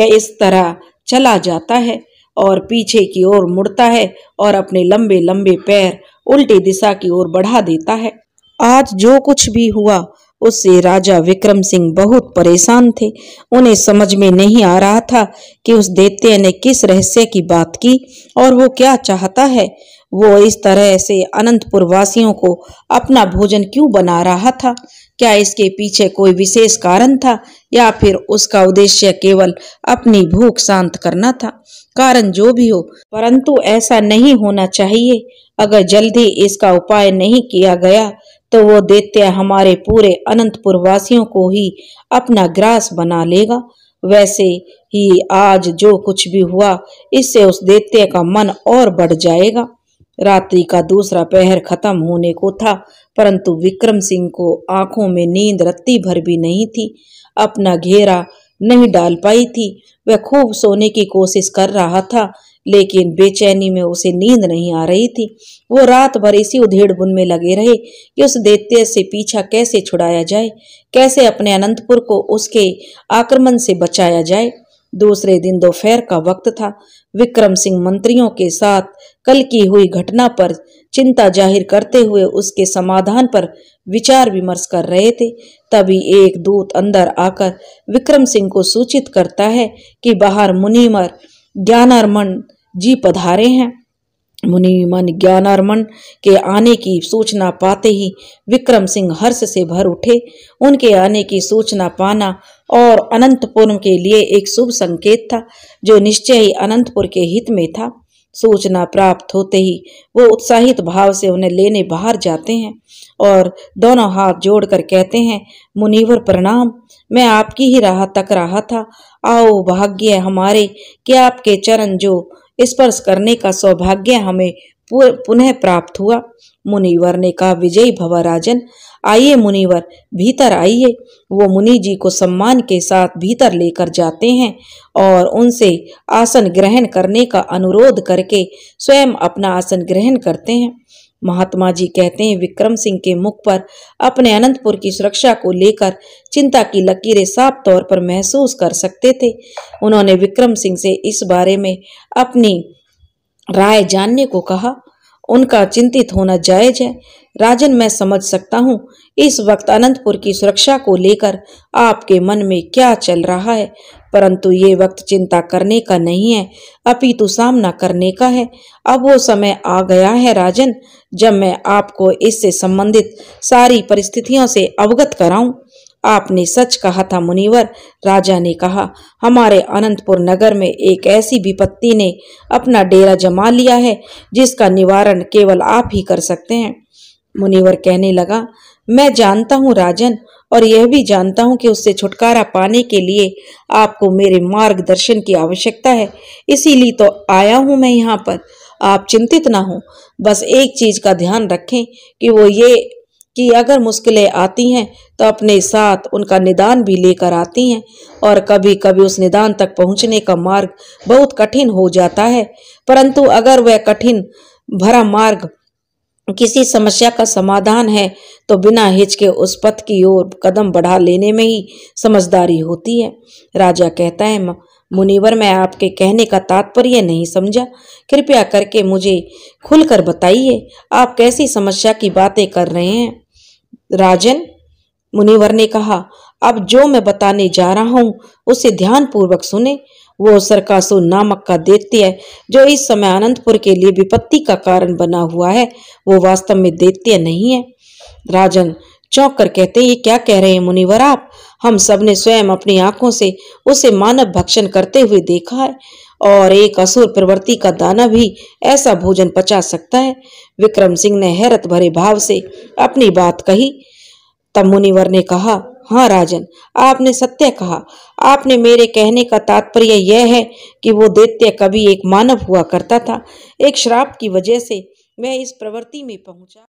इस तरह चला जाता है और पीछे की ओर मुड़ता है और अपने लंबे लंबे पैर उल्टी दिशा की ओर बढ़ा देता है। आज जो कुछ भी हुआ उससे राजा विक्रम सिंह बहुत परेशान थे। उन्हें समझ में नहीं आ रहा था कि उस दैत्य ने किस रहस्य की बात की और वो क्या चाहता है। वो इस तरह से अनंतपुर वासियों को अपना भोजन क्यों बना रहा था? क्या इसके पीछे कोई विशेष कारण था या फिर उसका उद्देश्य केवल अपनी भूख शांत करना था? कारण जो भी हो, परंतु ऐसा नहीं होना चाहिए। अगर जल्दी इसका उपाय नहीं किया गया तो वो दैत्य हमारे पूरे अनंतपुर वासियों को ही अपना ग्रास बना लेगा। वैसे ही आज जो कुछ भी हुआ इससे उस दैत्य का मन और बढ़ जाएगा। रात्रि का दूसरा पहर खत्म होने को था, परंतु विक्रम सिंह को आंखों में नींद रत्ती भर भी नहीं थी। अपना घेरा नहीं डाल पाई थी। वह खूब सोने की कोशिश कर रहा था, लेकिन बेचैनी में उसे नींद नहीं आ रही थी। वो रात भर इसी उधेड़-बुन में लगे रहे कि उस दैत्य से पीछा कैसे छुड़ाया जाए, कैसे अपने अनंतपुर को उसके आक्रमण से बचाया जाए। दूसरे दिन दोपहर का वक्त था। विक्रम सिंह मंत्रियों के साथ कल की हुई घटना पर चिंता जाहिर करते हुए उसके समाधान पर विचार विमर्श कर रहे थे। तभी एक दूत अंदर आकर विक्रम सिंह को सूचित करता है कि बाहर मुनिवर ज्ञानार्मण जी पधारे हैं। मुनिमन ज्ञानार्मण के आने की सूचना पाते ही विक्रम सिंह हर्ष से भर उठे। उनके आने की सूचना पाना और अनंतपुर के लिए एक शुभ संकेत था, जो निश्चय ही अनंतपुर के हित में था। सूचना प्राप्त होते ही वो उत्साहित भाव से उन्हें लेने बाहर जाते हैं और दोनों हाथ जोड़कर कहते हैं, मुनिवर प्रणाम, मैं आपकी ही राह तक रहा था। आओ, भाग्य है हमारे कि आपके चरण जो स्पर्श करने का सौभाग्य हमें पुनः प्राप्त हुआ। मुनिवर ने कहा, विजयी भव राजन। आइए मुनिवर, भीतर आइए। वो मुनि जी को सम्मान के साथ भीतर लेकर जाते हैं और उनसे आसन ग्रहण करने का अनुरोध करके स्वयं अपना आसन ग्रहण करते हैं। महात्मा जी कहते हैं, विक्रम सिंह के मुख पर अपने अनंतपुर की सुरक्षा को लेकर चिंता की लकीरें साफ तौर पर महसूस कर सकते थे। उन्होंने विक्रम सिंह से इस बारे में अपनी राय जानने को कहा। उनका चिंतित होना जायज है राजन, मैं समझ सकता हूँ इस वक्त अनंतपुर की सुरक्षा को लेकर आपके मन में क्या चल रहा है, परंतु ये वक्त चिंता करने का नहीं है, अपितु सामना करने का है। अब वो समय आ गया है राजन, जब मैं आपको इससे संबंधित सारी परिस्थितियों से अवगत कराऊं। आपने सच कहा था मुनिवर, राजा ने कहा। हमारे अनंतपुर नगर में एक ऐसी विपत्ति ने अपना डेरा जमा लिया है जिसका निवारण केवल आप ही कर सकते हैं। मुनिवर कहने लगा, मैं जानता हूँ राजन, और यह भी जानता हूँ कि उससे छुटकारा पाने के लिए आपको मेरे मार्गदर्शन की आवश्यकता है। इसीलिए तो आया हूँ मैं यहाँ पर। आप चिंतित ना हो, बस एक चीज का ध्यान रखें कि वो ये कि अगर मुश्किलें आती हैं तो अपने साथ उनका निदान भी लेकर आती हैं, और कभी कभी उस निदान तक पहुंचने का मार्ग बहुत कठिन हो जाता है, परंतु अगर वह कठिन भरा मार्ग किसी समस्या का समाधान है तो बिना हिचके उस पथ की ओर कदम बढ़ा लेने में ही समझदारी होती है। राजा कहता है, मुनिवर, मैं आपके कहने का तात्पर्य नहीं समझा। कृपया करके मुझे खुलकर बताइए, आप कैसी समस्या की बातें कर रहे हैं। राजन, मुनिवर ने कहा, अब जो मैं बताने जा रहा हूं उसे ध्यानपूर्वक सुने। वो सरकासुर नामक का दैत्य है जो इस समय अनंतपुर के लिए विपत्ति का कारण बना हुआ है, वो वास्तव में दैत्य नहीं है। राजन चौंक कर कहते, ये क्या कह रहे हैं मुनिवर आप? हम सब ने स्वयं अपनी आंखों से उसे मानव भक्षण करते हुए देखा है, और एक असुर प्रवृत्ति का दानव भी ऐसा भोजन पचा सकता है। विक्रम सिंह ने हैरत भरे भाव से अपनी बात कही। तब मुनिवर ने कहा, हाँ राजन, आपने सत्य कहा। आपने मेरे कहने का तात्पर्य यह है कि वो दैत्य कभी एक मानव हुआ करता था। एक श्राप की वजह से वह इस प्रवृत्ति में पहुंचा।